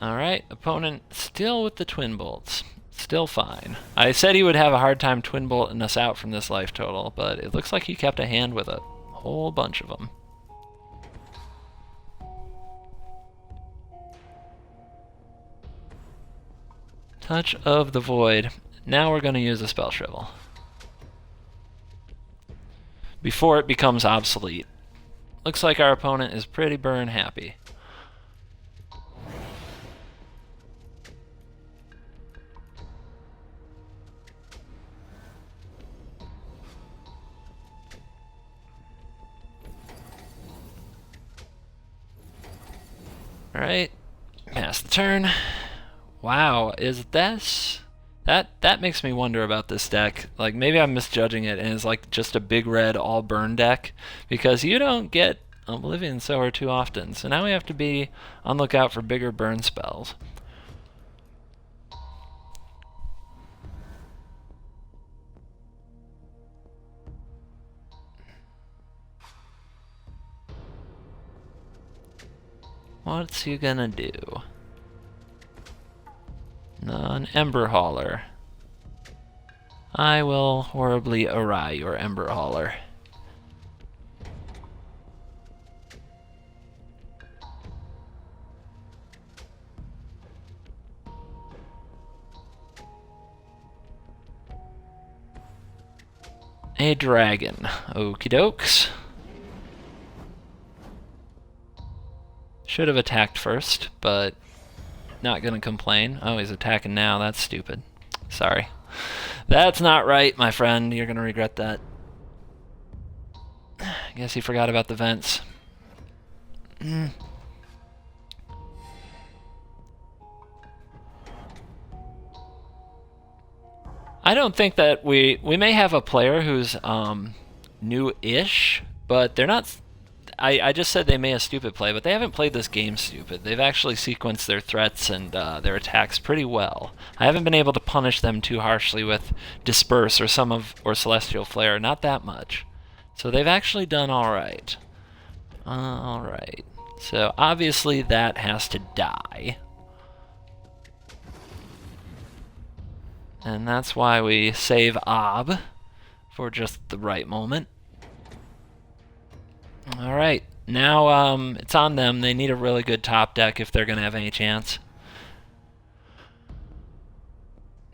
Alright, opponent still with the Twin Bolts. Still fine. I said he would have a hard time Twin Bolting us out from this life total, but it looks like he kept a hand with a whole bunch of them. Touch of the Void. Now we're going to use a Spell Shrivel before it becomes obsolete. Looks like our opponent is pretty burn happy. Alright, pass the turn. Wow, is this... That makes me wonder about this deck. Like, maybe I'm misjudging it and it's like just a big red all burn deck, because you don't get Oblivion Sower too often. So now we have to be on the lookout for bigger burn spells. What's he gonna do? An Ember Hauler. I will horribly awry your Ember Hauler. A dragon. Okie dokes. Should have attacked first, but not gonna complain. Oh, he's attacking now. That's stupid. Sorry. That's not right, my friend. You're gonna regret that. I guess he forgot about the vents. I don't think that we may have a player who's new-ish, but they're not... I just said they may have stupid play, but they haven't played this game stupid. They've actually sequenced their threats and their attacks pretty well. I haven't been able to punish them too harshly with Disperse or Celestial Flare, not that much. So they've actually done alright. Alright. So obviously that has to die. And that's why we save Ob for just the right moment. Alright, now it's on them. They need a really good top deck if they're going to have any chance.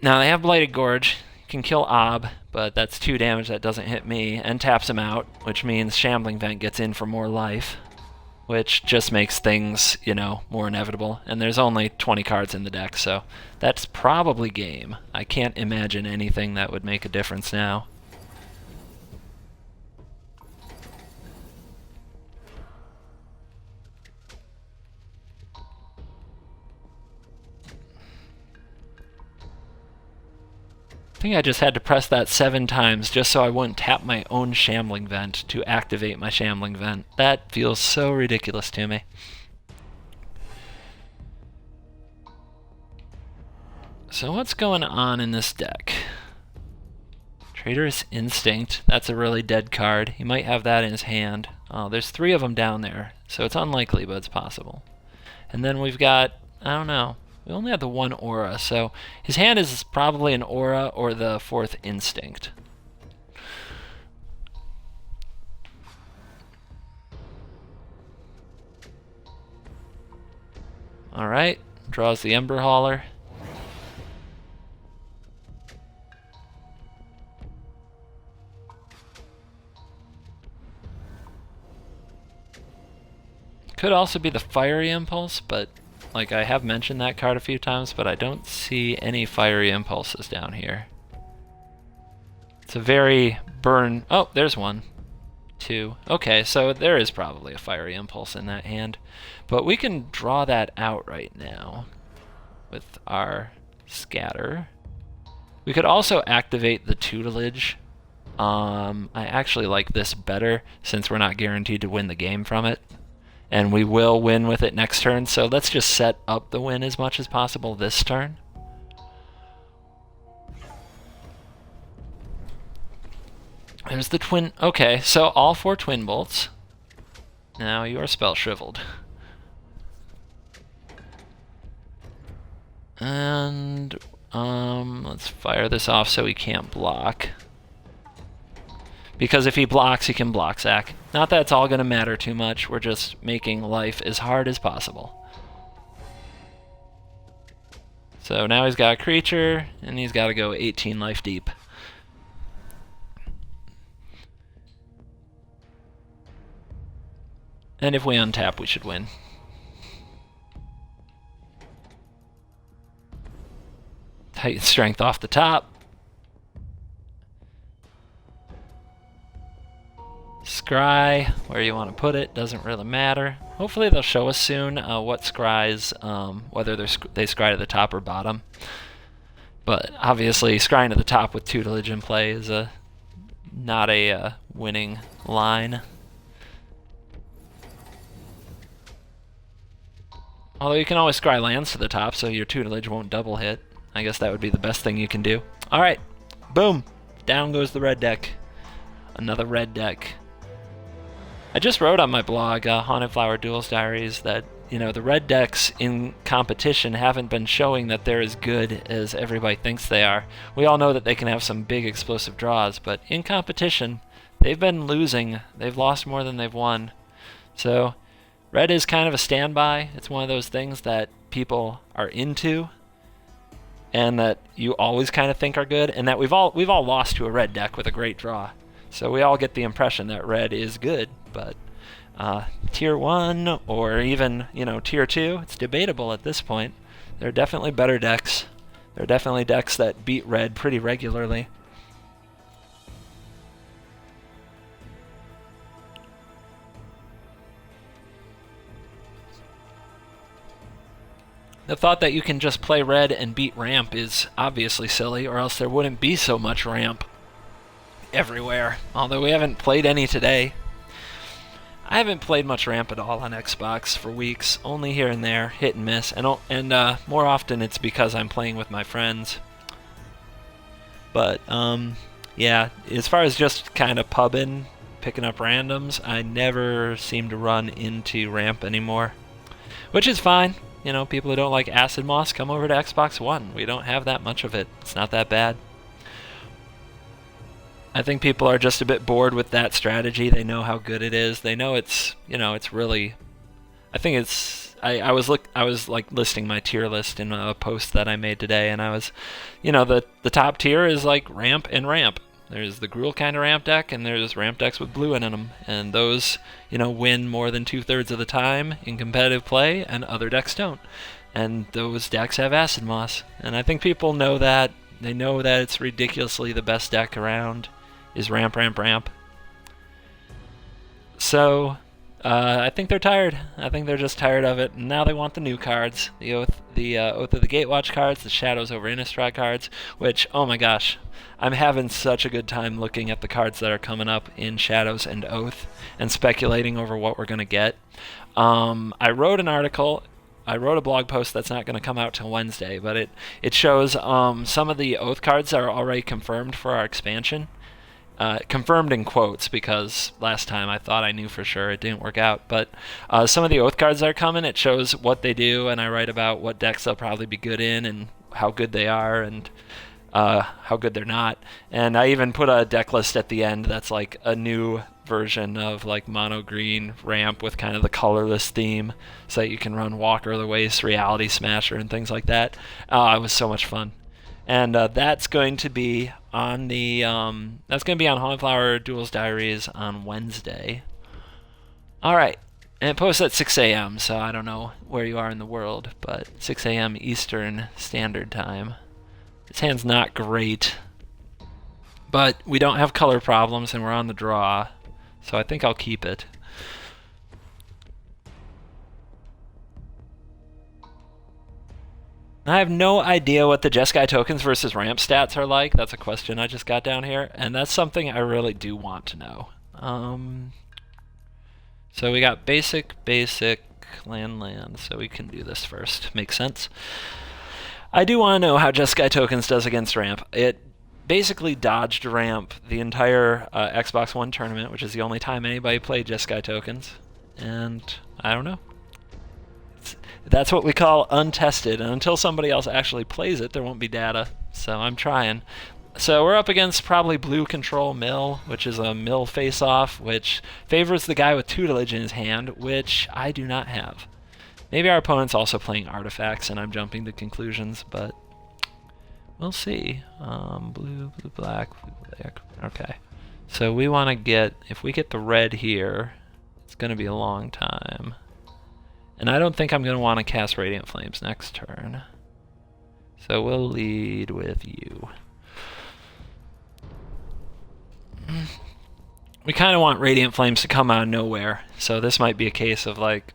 Now they have Blighted Gorge. You can kill Ob, but that's 2 damage that doesn't hit me, and taps him out, which means Shambling Vent gets in for more life, which just makes things, you know, more inevitable. And there's only 20 cards in the deck, so that's probably game. I can't imagine anything that would make a difference now. I think I just had to press that 7 times just so I wouldn't tap my own Shambling Vent to activate my Shambling Vent. That feels so ridiculous to me. So what's going on in this deck? Traitorous Instinct. That's a really dead card. He might have that in his hand. Oh, there's 3 of them down there, so it's unlikely, but it's possible. And then we've got, I don't know. We only have the 1 aura, so his hand is probably an aura or the 4th instinct. Alright, draws the Ember Hauler. Could also be the Fiery Impulse, but like, I have mentioned that card a few times, but I don't see any Fiery Impulses down here. It's a very burn... Oh, there's 1. 2. Okay, so there is probably a Fiery Impulse in that hand. But we can draw that out right now with our Scatter. We could also activate the Tutelage. I actually like this better, since we're not guaranteed to win the game from it. And we will win with it next turn, so let's just set up the win as much as possible this turn. There's the twin... Okay, so all 4 Twin Bolts. Now you are Spell Shriveled. And, let's fire this off so he can't block. Because if he blocks, he can block sack. Not that it's all going to matter too much, we're just making life as hard as possible. So now he's got a creature, and he's got to go 18 life deep. And if we untap, we should win. Titan strength off the top. Scry, where you want to put it, doesn't really matter. Hopefully they'll show us soon what scries, whether they scry to the top or bottom. But obviously scrying to the top with tutelage in play is not a winning line. Although you can always scry lands to the top so your tutelage won't double hit. I guess that would be the best thing you can do. Alright, boom! Down goes the red deck. Another red deck. I just wrote on my blog, Haunted Flower Duels Diaries, that the red decks in competition haven't been showing that they're as good as everybody thinks they are. We all know that they can have some big explosive draws, but in competition, they've been losing. They've lost more than they've won. So, red is kind of a standby. It's one of those things that people are into, and that you always kind of think are good, and that we've all lost to a red deck with a great draw. So we all get the impression that red is good, but tier 1 or even, tier 2, it's debatable at this point. There are definitely better decks. There are definitely decks that beat red pretty regularly. The thought that you can just play red and beat ramp is obviously silly, or else there wouldn't be so much ramp everywhere. Although we haven't played any today. I haven't played much ramp at all on Xbox for weeks, only here and there, hit and miss, and more often it's because I'm playing with my friends. But yeah, as far as just kind of pubbing, picking up randoms, I never seem to run into ramp anymore, which is fine. People who don't like Acid Moss, come over to Xbox One. We don't have that much of it. It's not that bad. I think people are just a bit bored with that strategy. They know how good it is. They know it's, it's really, I think it's, I was like listing my tier list in a post that I made today, and I was, the top tier is like ramp and ramp. There's the Gruul kind of ramp deck, and there's ramp decks with blue in them, and those, win more than 2/3 of the time in competitive play, and other decks don't. And those decks have Acid Moss, and I think people know that. They know that it's ridiculously the best deck around is ramp, ramp, ramp. So, I think they're tired. I think they're just tired of it, and now they want the new cards, the Oath of the Gatewatch cards, the Shadows over Innistrad cards, which, oh my gosh, I'm having such a good time looking at the cards that are coming up in Shadows and Oath, and speculating over what we're going to get. I wrote a blog post that's not going to come out till Wednesday, but it shows some of the Oath cards that are already confirmed for our expansion. Confirmed in quotes, because last time I thought I knew for sure. It didn't work out. But some of the Oath cards that are coming, it shows what they do, and I write about what decks they'll probably be good in, and how good they are, and how good they're not. And I even put a deck list at the end that's like a new version of like mono green ramp with kind of the colorless theme, so that you can run Walker of the Waste, Reality Smasher, and things like that. It was so much fun. And that's going to be on the Haunted Flower Duels Diaries on Wednesday. All right, and it posts at 6 a.m. So I don't know where you are in the world, but 6 a.m. Eastern Standard Time. This hand's not great, but we don't have color problems, and we're on the draw, so I think I'll keep it. I have no idea what the Jeskai tokens versus ramp stats are like. That's a question I just got down here, and that's something I really do want to know. So we got basic, land, so we can do this first. Makes sense. I do want to know how Jeskai tokens does against ramp. It basically dodged ramp the entire Xbox One tournament, which is the only time anybody played Jeskai tokens, and I don't know. That's what we call untested, and until somebody else actually plays it, there won't be data, so I'm trying. So we're up against probably blue control mill, which is a mill face-off, which favors the guy with tutelage in his hand, which I do not have. Maybe our opponent's also playing artifacts and I'm jumping to conclusions, but we'll see. Blue, blue, black, blue, black. Okay. So we want to get, if we get the red here, it's going to be a long time. And I don't think I'm going to want to cast Radiant Flames next turn. So we'll lead with you. We kind of want Radiant Flames to come out of nowhere. So this might be a case of like,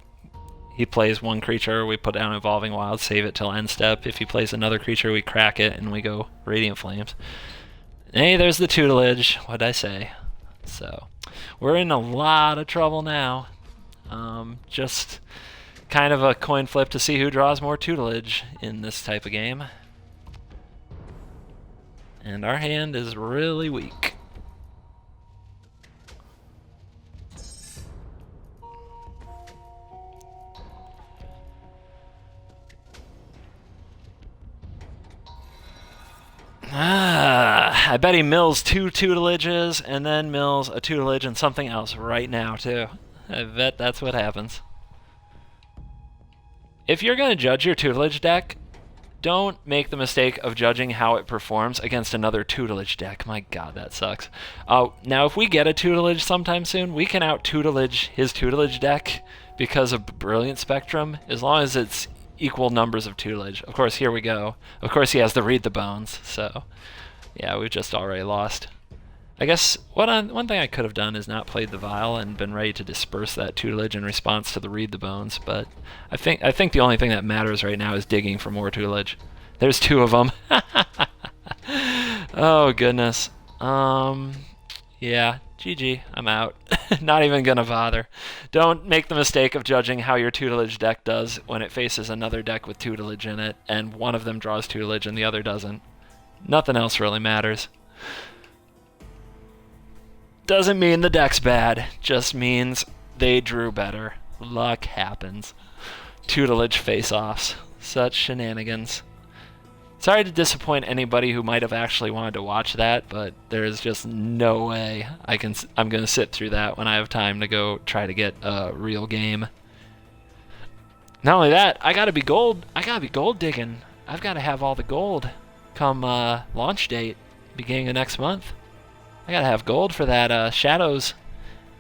he plays one creature, we put down Evolving Wild, save it till end step. If he plays another creature, we crack it and we go Radiant Flames. Hey, there's the tutelage. What'd I say? So, we're in a lot of trouble now. Just kind of a coin flip to see who draws more tutelage in this type of game. And our hand is really weak. I bet he mills 2 tutelages and then mills a tutelage and something else right now too. I bet that's what happens. If you're going to judge your tutelage deck, don't make the mistake of judging how it performs against another tutelage deck. My god, that sucks. Now if we get a tutelage sometime soon, we can out-tutelage his tutelage deck because of Brilliant Spectrum, as long as it's equal numbers of tutelage. Of course, here we go. Of course, he has to read the bones, so yeah, we've just already lost. I guess one thing I could have done is not played the Vial and been ready to disperse that tutelage in response to the read the bones, but I think the only thing that matters right now is digging for more tutelage. There's 2 of them. Oh goodness. Yeah, GG, I'm out. Not even gonna bother. Don't make the mistake of judging how your tutelage deck does when it faces another deck with tutelage in it, and one of them draws tutelage and the other doesn't. Nothing else really matters. Doesn't mean the deck's bad, just means they drew better. Luck happens. Tutelage face-offs. Such shenanigans. Sorry to disappoint anybody who might have actually wanted to watch that, but there's just no way I'm going to sit through that when I have time to go try to get a real game. Not only that, I gotta be gold digging. I've got to have all the gold come launch date, beginning of next month. I gotta have gold for that Shadows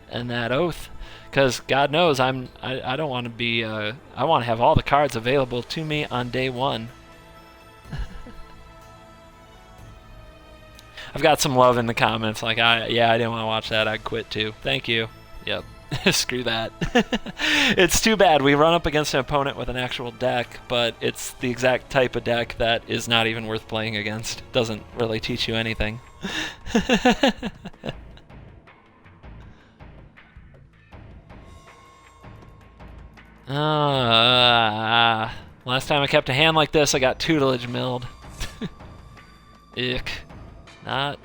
and that Oath, because God knows I don't want to be I want to have all the cards available to me on day 1. I've got some love in the comments, like, yeah, I didn't want to watch that, I'd quit too. Thank you. Yep. Screw that. It's too bad. We run up against an opponent with an actual deck, but it's the exact type of deck that is not even worth playing against. Doesn't really teach you anything. Last time I kept a hand like this, I got tutelage milled. Ick. Not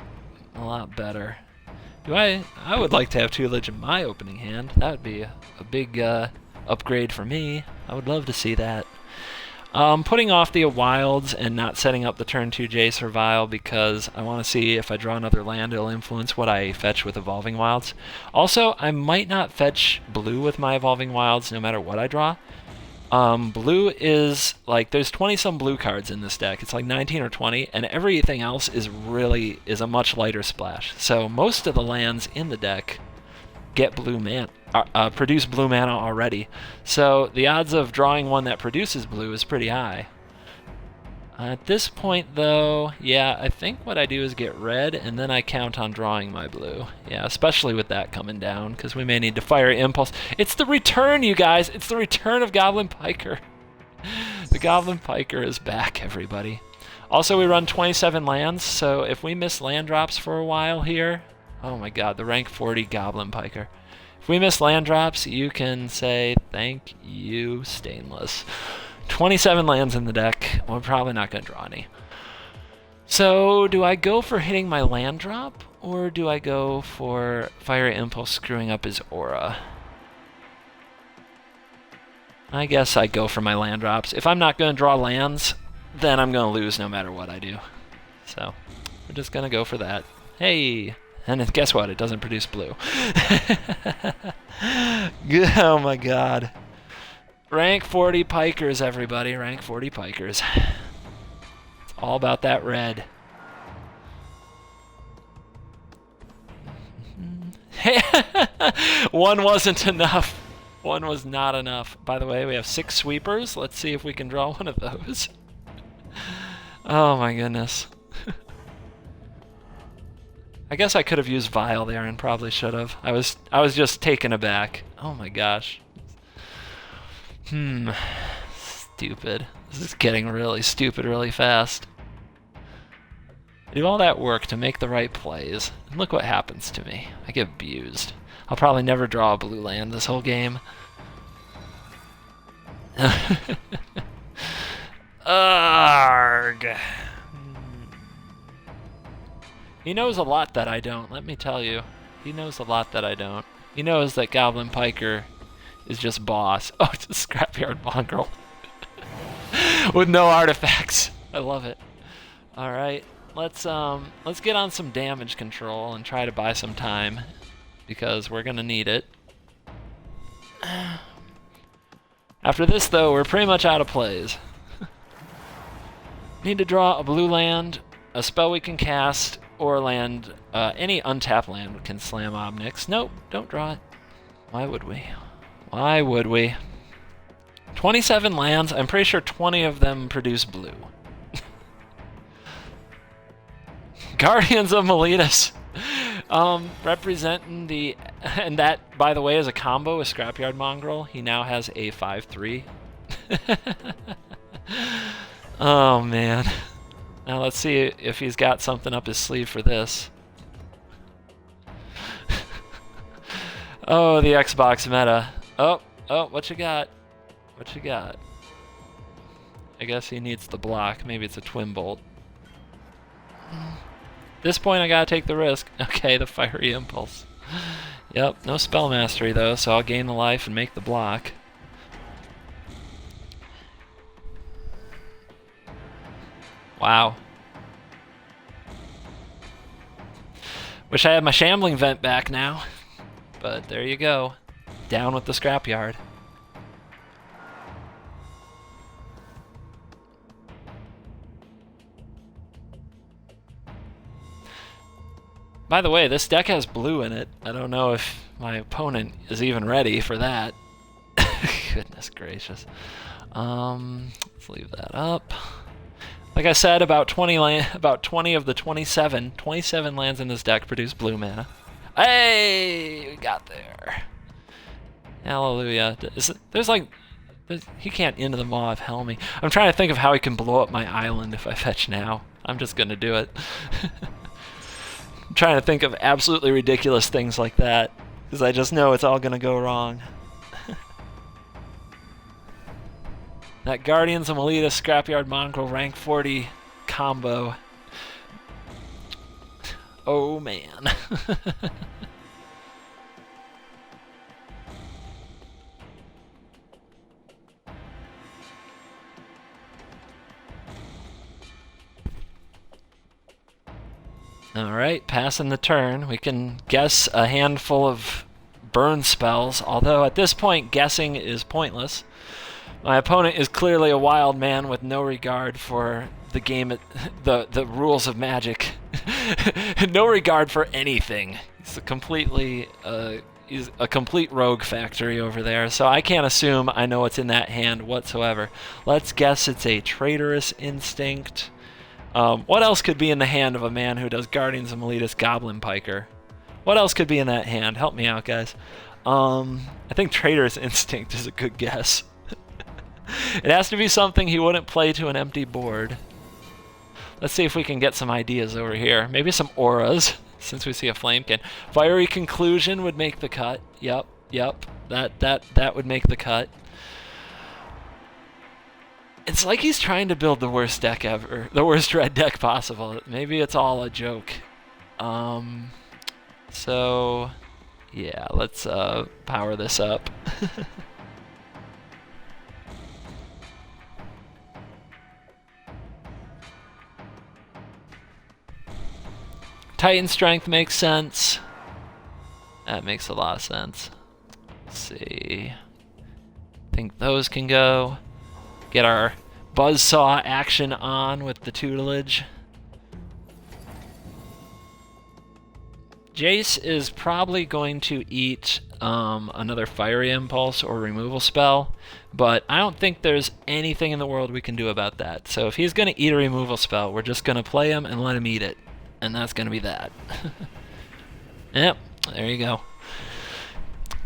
a lot better. I would like to have tutelage in my opening hand. That would be a big upgrade for me. I would love to see that. Putting off the wilds and not setting up the turn 2 Jace or Vial because I want to see if I draw another land, it'll influence what I fetch with Evolving Wilds. Also, I might not fetch blue with my Evolving Wilds no matter what I draw. Blue is, like, there's 20-some blue cards in this deck. It's like 19 or 20, and everything else is a much lighter splash. So most of the lands in the deck get blue mana, produce blue mana already. So the odds of drawing one that produces blue is pretty high. At this point, though, yeah, I think what I do is get red, and then I count on drawing my blue. Yeah, especially with that coming down, because we may need to fire Impulse. It's the return, you guys! It's the return of Goblin Piker. The Goblin Piker is back, everybody. Also, we run 27 lands, so if we miss land drops for a while here... Oh my god, the rank 40 Goblin Piker. If we miss land drops, you can say, thank you, Stainless. 27 lands in the deck. We're probably not going to draw any. So, do I go for hitting my land drop, or do I go for Fire Impulse screwing up his aura? I guess I go for my land drops. If I'm not going to draw lands, then I'm going to lose no matter what I do. So, we're just going to go for that. Hey! And guess what? It doesn't produce blue. Oh my god. Rank 40 pikers, everybody. Rank 40 pikers. It's all about that red. One wasn't enough. One was not enough. By the way, we have 6 sweepers. Let's see if we can draw one of those. Oh my goodness. I guess I could have used Vial there and probably should have. I was just taken aback. Oh my gosh. Stupid. This is getting really stupid really fast. I do all that work to make the right plays, and look what happens to me. I get abused. I'll probably never draw a blue land this whole game. Arg. He knows a lot that I don't, let me tell you. He knows a lot that I don't. He knows that Goblin Piker is just boss. Oh, it's a Scrapyard Mongrel. With no artifacts. I love it. Alright, let's get on some damage control and try to buy some time, because we're gonna need it. After this, though, we're pretty much out of plays. Need to draw a blue land, a spell we can cast, or land, any untapped land can slam Omnix. Nope, don't draw it. Why would we? Why would we? 27 lands, I'm pretty sure 20 of them produce blue. Guardians of Miletus. Representing the... And that, by the way, is a combo with Scrapyard Mongrel. He now has a 5/3. Oh, man. Now let's see if he's got something up his sleeve for this. Oh, the Xbox meta. Oh, what you got? What you got? I guess he needs the block. Maybe it's a Twin Bolt. At this point, I gotta take the risk. Okay, the Fiery Impulse. Yep, no Spell Mastery though, so I'll gain the life and make the block. Wow. Wish I had my Shambling Vent back now. But there you go. Down with the Scrapyard. By the way, this deck has blue in it. I don't know if my opponent is even ready for that. Goodness gracious. Let's leave that up. Like I said, about 20 of the 27 lands in this deck produce blue mana. Hey, we got there. Hallelujah. He can't into the Maw of Helmy. I'm trying to think of how he can blow up my island if I fetch now. I'm just gonna do it. I'm trying to think of absolutely ridiculous things like that, because I just know it's all gonna go wrong. That Guardians of Miletus Scrapyard Mongrel rank 40 combo. Oh man. Alright, passing the turn. We can guess a handful of burn spells, although at this point guessing is pointless. My opponent is clearly a wild man with no regard for the game, the rules of Magic. No regard for anything. He's a complete rogue factory over there, so I can't assume I know what's in that hand whatsoever. Let's guess it's a Traitorous Instinct. What else could be in the hand of a man who does Guardians of Miletus Goblin Piker? What else could be in that hand? Help me out, guys. I think Traitorous Instinct is a good guess. It has to be something he wouldn't play to an empty board. Let's see if we can get some ideas over here. Maybe some auras, since we see a Flamekin. Fiery Conclusion would make the cut. Yep. That would make the cut. It's like he's trying to build the worst deck ever. The worst red deck possible. Maybe it's all a joke. So, yeah, let's power this up. Titan Strength makes sense. That makes a lot of sense. Let's see. I think those can go. Get our buzzsaw action on with the tutelage. Jace is probably going to eat another Fiery Impulse or removal spell, but I don't think there's anything in the world we can do about that. So if he's going to eat a removal spell, we're just going to play him and let him eat it. And that's going to be that. Yep, there you go.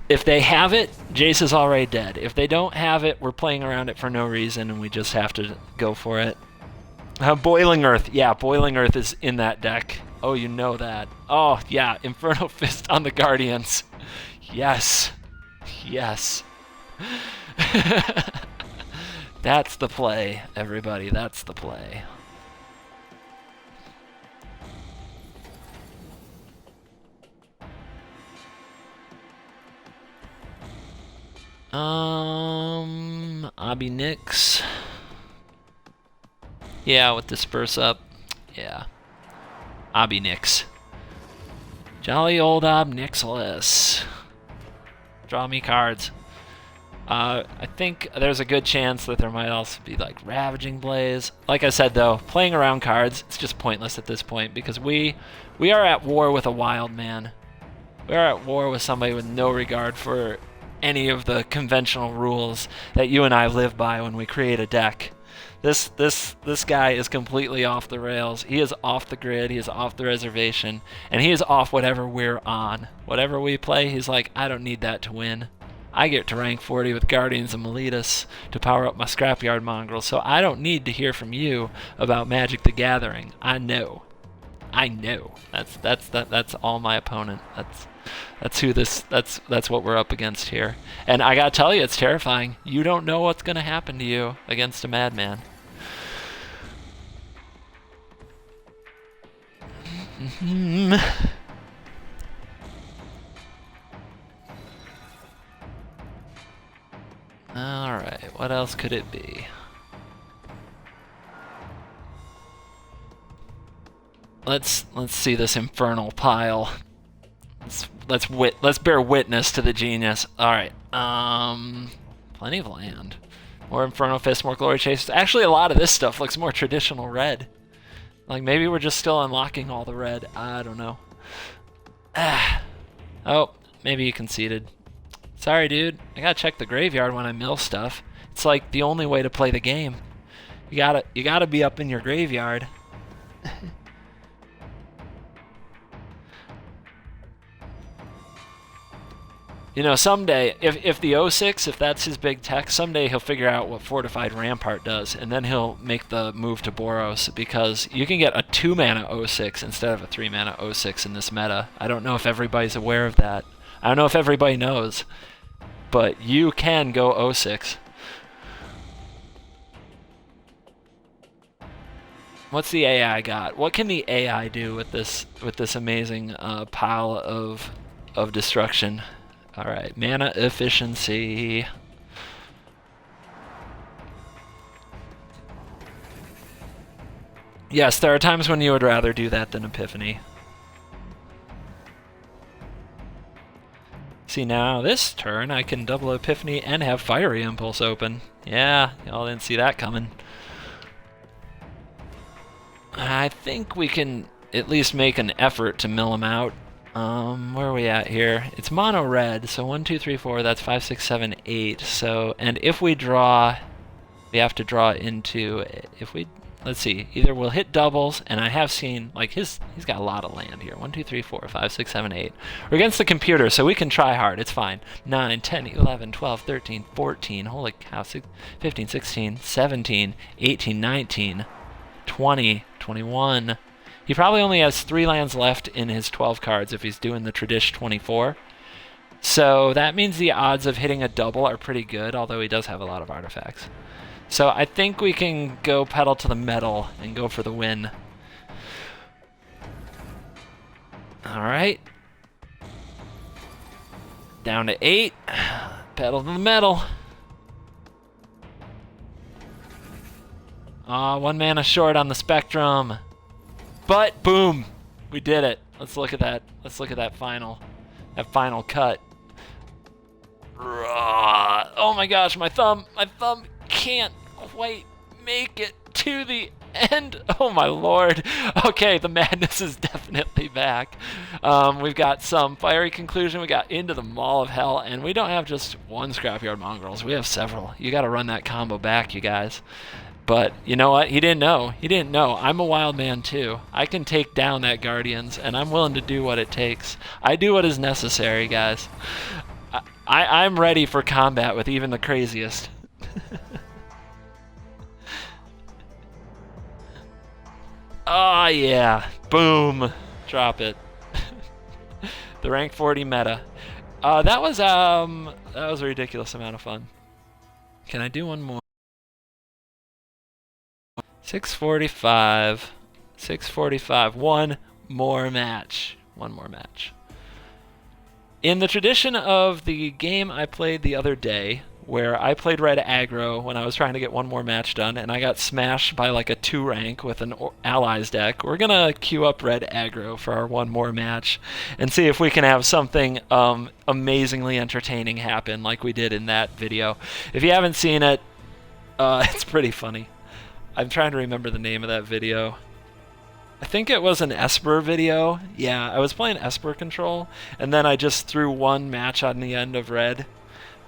If they have it, Jace is already dead. If they don't have it, we're playing around it for no reason, and we just have to go for it. Boiling Earth. Yeah, Boiling Earth is in that deck. Oh, you know that. Oh, yeah, Inferno Fist on the Guardians. Yes. Yes. That's the play, everybody. That's the play. Obby Nix. Yeah, with Disperse up. Yeah. Obby Nix. Jolly old Ob Nixless. Draw me cards. I think there's a good chance that there might also be like Ravaging Blaze. Like I said though, playing around cards, it's just pointless at this point because we are at war with a wild man. We are at war with somebody with no regard for any of the conventional rules that you and I live by when we create a deck. This guy is completely off the rails. He is off the grid, he is off the reservation, and he is off whatever we're on. Whatever we play, he's like, I don't need that to win. I get to rank 40 with Guardians and Meletus to power up my Scrapyard Mongrel, so I don't need to hear from you about Magic the Gathering. I know. That's all my opponent. That's what we're up against here. And I gotta tell you, it's terrifying. You don't know what's gonna happen to you against a madman. Alright, what else could it be? Let's see this infernal pile. Let's bear witness to the genius. Alright, plenty of land. More Inferno Fist, more Glory Chasers. Actually, a lot of this stuff looks more traditional red. Like, maybe we're just still unlocking all the red. I don't know. Oh, maybe you conceded. Sorry, dude. I gotta check the graveyard when I mill stuff. It's like the only way to play the game. You gotta be up in your graveyard. You know, someday, if the 06, if that's his big tech, someday he'll figure out what Fortified Rampart does, and then he'll make the move to Boros, because you can get a 2-mana 06 instead of a 3-mana 06 in this meta. I don't know if everybody's aware of that. I don't know if everybody knows, but you can go 06. What's the AI got? What can the AI do with this amazing pile of destruction? All right, mana efficiency. Yes, there are times when you would rather do that than Epiphany. See, now this turn I can double Epiphany and have Fiery Impulse open. Yeah, y'all didn't see that coming. I think we can at least make an effort to mill him out. Where are we at here? It's mono red, so 1, 2, 3, 4, that's 5, 6, 7, 8. So, and if we draw, we have to draw into, let's see, either we'll hit doubles, and I have seen, like, he's got a lot of land here. 1, 2, 3, 4, 5, 6, 7, 8. We're against the computer, so we can try hard, it's fine. 9, 10, 11, 12, 13, 14, holy cow, 15, 16, 17, 18, 19, 20, 21. He probably only has 3 lands left in his 12 cards if he's doing the Tradish 24. So that means the odds of hitting a double are pretty good, although he does have a lot of artifacts. So I think we can go pedal to the metal and go for the win. Alright. Down to 8. Pedal to the metal. Aw, 1 mana short on the Spectrum. But boom, we did it. Let's look at that. Let's look at that final cut. Oh my gosh, my thumb can't quite make it to the end. Oh my lord. Okay, the madness is definitely back. We've got some fiery conclusion. We got into the Maw of Hell, and we don't have just one Scrapyard Mongrels. We have several. You got to run that combo back, you guys. But you know what? He didn't know. He didn't know. I'm a wild man too. I can take down that Guardians, and I'm willing to do what it takes. I do what is necessary, guys. I'm ready for combat with even the craziest. Oh yeah, boom, drop it. The rank 40 meta. That was a ridiculous amount of fun. Can I do one more? 645. 645. One more match. One more match. In the tradition of the game I played the other day, where I played red aggro when I was trying to get one more match done, and I got smashed by like a 2 rank with an allies deck, we're gonna queue up red aggro for our one more match and see if we can have something amazingly entertaining happen like we did in that video. If you haven't seen it, it's pretty funny. I'm trying to remember the name of that video. I think it was an Esper video. Yeah, I was playing Esper Control, and then I just threw one match on the end of red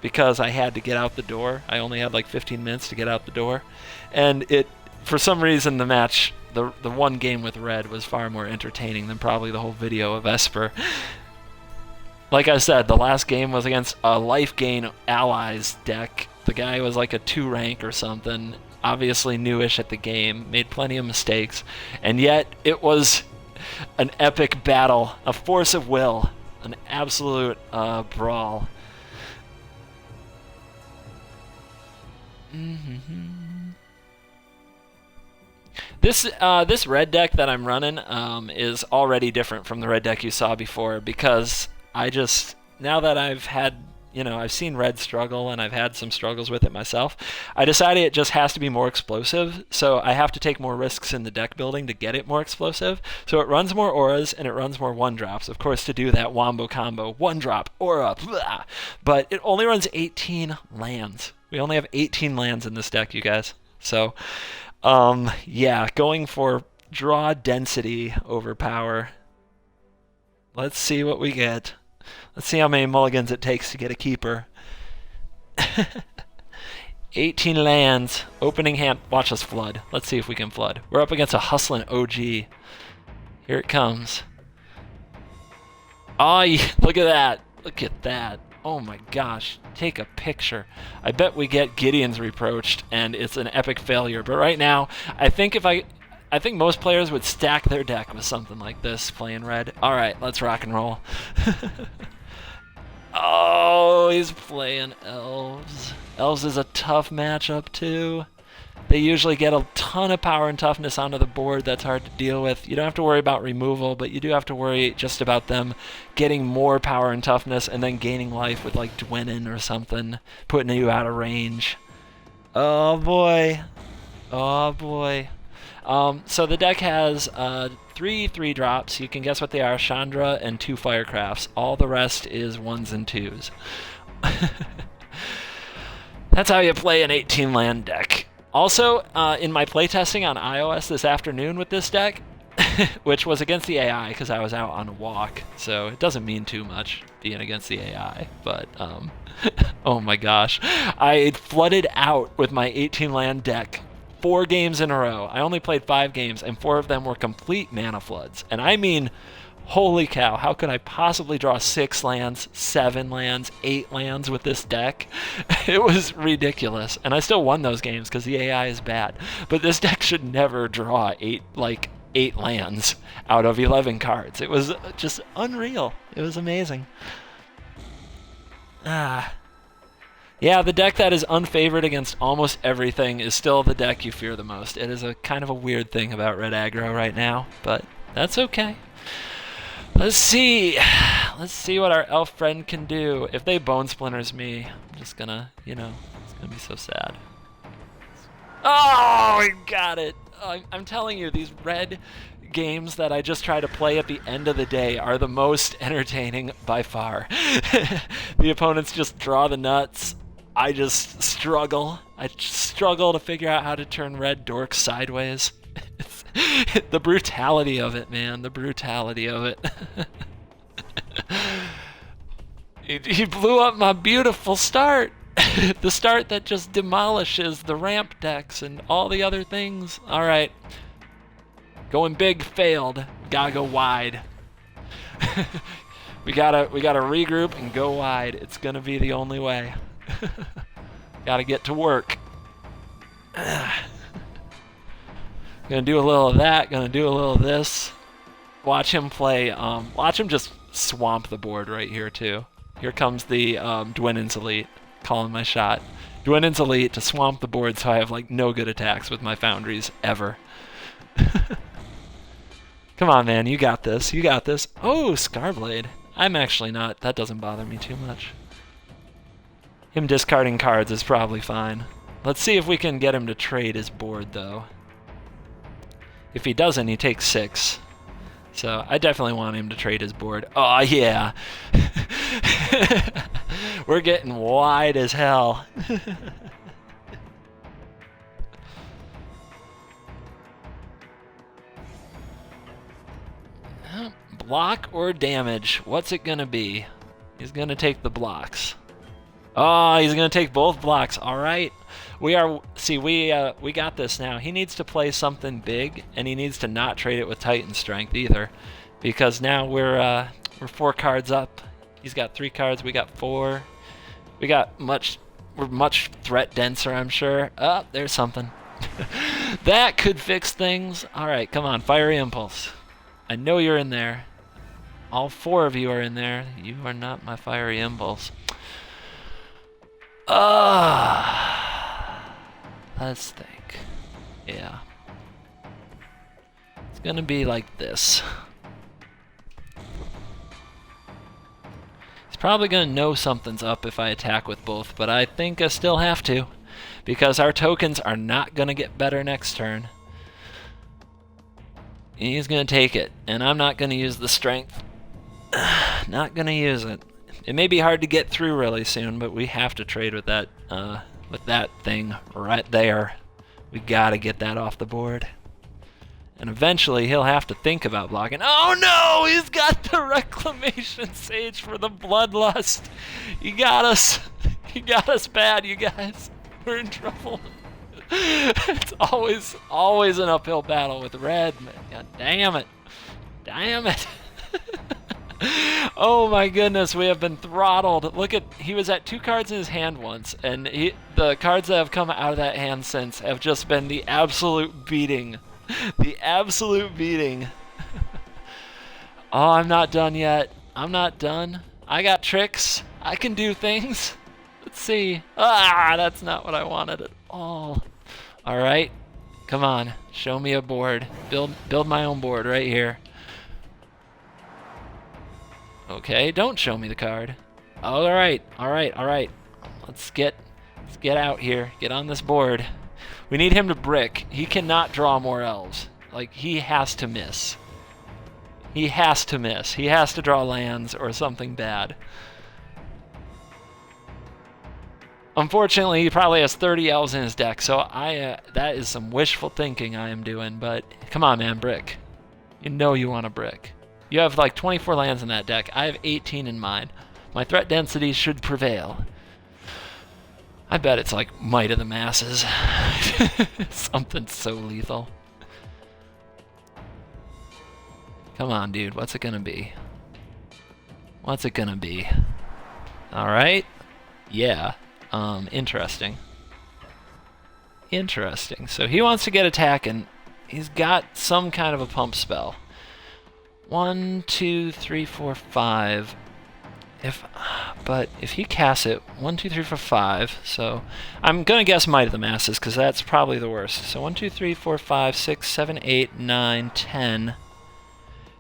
because I had to get out the door. I only had like 15 minutes to get out the door. And it, for some reason, the match, the one game with red was far more entertaining than probably the whole video of Esper. Like I said, the last game was against a life gain allies deck. The guy was like a 2 rank or something. Obviously newish at the game, made plenty of mistakes, and yet it was an epic battle, a force of will, an absolute brawl. This red deck that I'm running is already different from the red deck you saw before, because now that I've had, I've seen red struggle and I've had some struggles with it myself, I decided it just has to be more explosive, so I have to take more risks in the deck building to get it more explosive. So it runs more auras and it runs more 1-drops, of course, to do that wombo combo, 1-drop, aura, blah. But it only runs 18 lands. We only have 18 lands in this deck, you guys. So, yeah, going for draw density over power. Let's see what we get. Let's see how many mulligans it takes to get a keeper. 18 lands. Opening hand. Watch us flood. Let's see if we can flood. We're up against a hustling OG. Here it comes. Oh, look at that. Look at that. Oh my gosh. Take a picture. I bet we get Gideon's Reproached and it's an epic failure. But right now, I think most players would stack their deck with something like this, playing red. All right, let's rock and roll. Oh, he's playing Elves. Elves is a tough matchup, too. They usually get a ton of power and toughness onto the board that's hard to deal with. You don't have to worry about removal, but you do have to worry just about them getting more power and toughness and then gaining life with, like, Dwenin or something, putting you out of range. Oh, boy. Oh, boy. So the deck has 3 3-drops. You can guess what they are: Chandra and 2 Firecrafts. All the rest is 1s and 2s. That's how you play an 18-land deck. Also, in my playtesting on iOS this afternoon with this deck, which was against the AI because I was out on a walk, so it doesn't mean too much being against the AI, but oh my gosh. I flooded out with my 18-land deck 4 games in a row. I only played 5 games, and 4 of them were complete mana floods. And I mean, holy cow, how could I possibly draw 6 lands, 7 lands, 8 lands with this deck? It was ridiculous. And I still won those games because the AI is bad. But this deck should never draw 8 lands out of 11 cards. It was just unreal. It was amazing. Yeah, the deck that is unfavored against almost everything is still the deck you fear the most. It is a kind of a weird thing about red aggro right now, but that's okay. Let's see. Let's see what our elf friend can do. If they bone splinters me, I'm just gonna, it's gonna be so sad. Oh, we got it. I'm telling you, these red games that I just try to play at the end of the day are the most entertaining by far. The opponents just draw the nuts. I just struggle. I struggle to figure out how to turn red dorks sideways. The brutality of it, man. The brutality of it. He blew up my beautiful start. The start that just demolishes the ramp decks and all the other things. All right. Going big failed. Gotta go wide. we gotta regroup and go wide. It's gonna be the only way. Gotta get to work. Gonna do a little of that. Gonna do a little of this. Watch him play. Watch him just swamp the board right here too. Here comes the Dwinnen's Elite. Calling my shot. Dwinnen's Elite to swamp the board so I have like no good attacks with my foundries ever. Come on, man. You got this. You got this. Oh, Scarblade. I'm actually not. That doesn't bother me too much. Him discarding cards is probably fine. Let's see if we can get him to trade his board, though. If he doesn't, he takes 6. So I definitely want him to trade his board. Oh, yeah. We're getting wide as hell. Block or damage? What's it gonna be? He's gonna take the blocks. Oh, he's gonna take both blocks. All right. We got this now. He needs to play something big, and he needs to not trade it with Titan Strength either, because now we're 4 cards up. He's got 3 cards. We got 4. We're much threat denser, I'm sure. Oh, there's something. That could fix things. All right, come on, Fiery Impulse. I know you're in there. All 4 of you are in there. You are not my Fiery Impulse. Let's think. Yeah. It's gonna be like this. He's probably gonna know something's up if I attack with both, but I think I still have to, because our tokens are not gonna get better next turn. He's gonna take it, and I'm not gonna use the strength. Not gonna use it. It may be hard to get through really soon, but we have to trade with that thing right there. We gotta get that off the board. And eventually he'll have to think about blocking. Oh no! He's got the Reclamation Sage for the Bloodlust. He got us. He got us bad, you guys. We're in trouble. It's always an uphill battle with red, man. God damn it. Damn it. Oh my goodness, we have been throttled. Look at, he was at 2 cards in his hand once, and the cards that have come out of that hand since have just been the absolute beating. The absolute beating. Oh, I'm not done yet. I'm not done. I got tricks. I can do things. Let's see. Ah, that's not what I wanted at all. All right. Come on. Show me a board. Build my own board right here. Okay, don't show me the card. All right. Let's get out here. Get on this board. We need him to brick. He cannot draw more elves. Like, he has to miss. He has to miss. He has to draw lands or something bad. Unfortunately, he probably has 30 elves in his deck, so that is some wishful thinking I am doing, but come on, man, brick. You know you want to brick. You have like 24 lands in that deck. I have 18 in mine. My threat density should prevail. I bet it's like Might of the Masses. Something so lethal. Come on, dude. What's it gonna be? What's it gonna be? Alright. Yeah. Interesting. Interesting. So he wants to get attacking. He's got some kind of a pump spell. 1, 2, 3, 4, 5. But if he casts it, 1, 2, 3, 4, 5. So I'm gonna guess Might of the Masses because that's probably the worst. So 1, 2, 3, 4, 5, 6, 7, 8, 9, 10.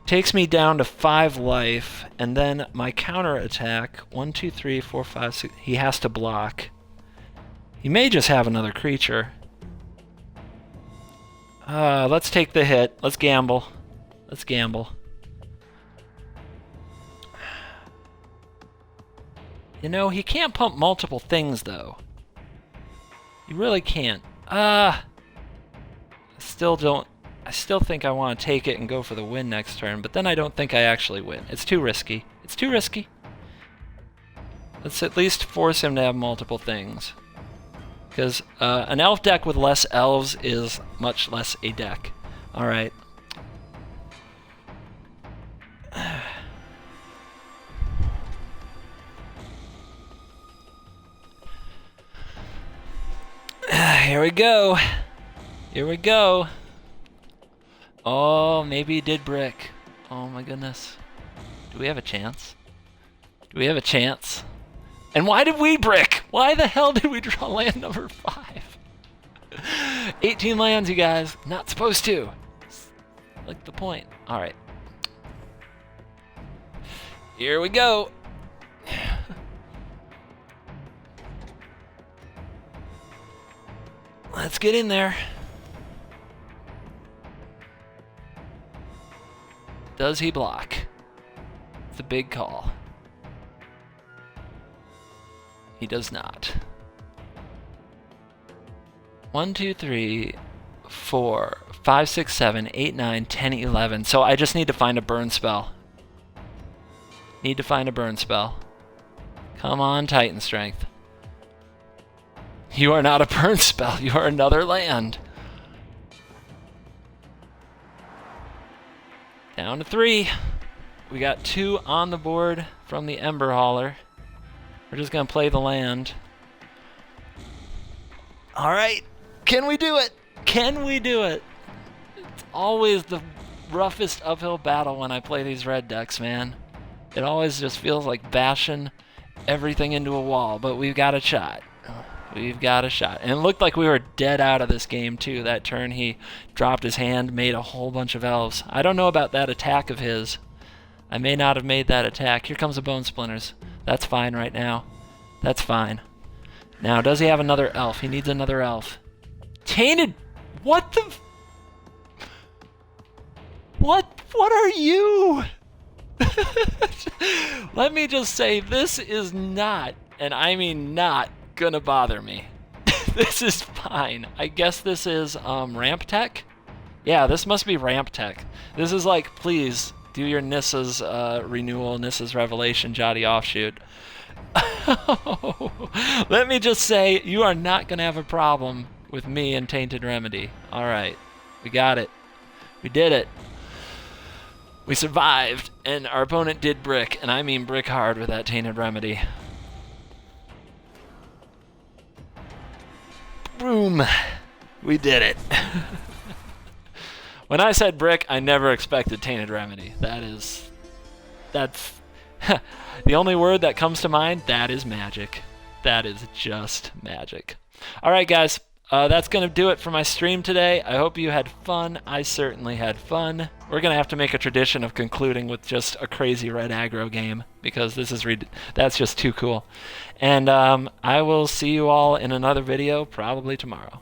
Takes me down to 5 life, and then my counter attack, 1, 2, 3, 4, 5, 6, he has to block. He may just have another creature. Let's take the hit. Let's gamble. Let's gamble. You know, he can't pump multiple things, though. He really can't. I still think I want to take it and go for the win next turn, but then I don't think I actually win. It's too risky. It's too risky. Let's at least force him to have multiple things. Because an elf deck with less elves is much less a deck. Alright. Here we go. Here we go. Oh, maybe he did brick. Oh my goodness. Do we have a chance? Do we have a chance? And why did we brick? Why the hell did we draw land number 5? 18 lands, you guys. Not supposed to. Like the point. Alright. Here we go. Let's get in there. Does he block? It's a big call. He does not. 1, 2, 3, 4, 5, 6, 7, 8, 9, 10, 11. So I just need to find a burn spell. Need to find a burn spell. Come on, Titan Strength. You are not a burn spell. You are another land. Down to 3. We got 2 on the board from the Ember Hauler. We're just going to play the land. All right. Can we do it? Can we do it? It's always the roughest uphill battle when I play these red decks, man. It always just feels like bashing everything into a wall, but we've got a shot. We've got a shot. And it looked like we were dead out of this game, too. That turn he dropped his hand, made a whole bunch of elves. I don't know about that attack of his. I may not have made that attack. Here comes the Bone Splinters. That's fine right now. That's fine. Now, does he have another elf? He needs another elf. Tainted! What the... What are you? Let me just say, this is not, and I mean not, gonna bother me. This is fine. I guess this is ramp tech? Yeah, this must be ramp tech. This is like, please do your Nissa's renewal, Nissa's Revelation, Jotty offshoot. Let me just say, you are not gonna have a problem with me and Tainted Remedy. Alright, we got it. We did it. We survived, and our opponent did brick, and I mean brick hard with that Tainted Remedy. Boom! We did it. When I said brick, I never expected Tainted Remedy. That's the only word that comes to mind. That is magic. That is just magic. Alright guys, that's going to do it for my stream today. I hope you had fun. I certainly had fun. We're going to have to make a tradition of concluding with just a crazy red aggro game, because that's just too cool. And I will see you all in another video probably tomorrow.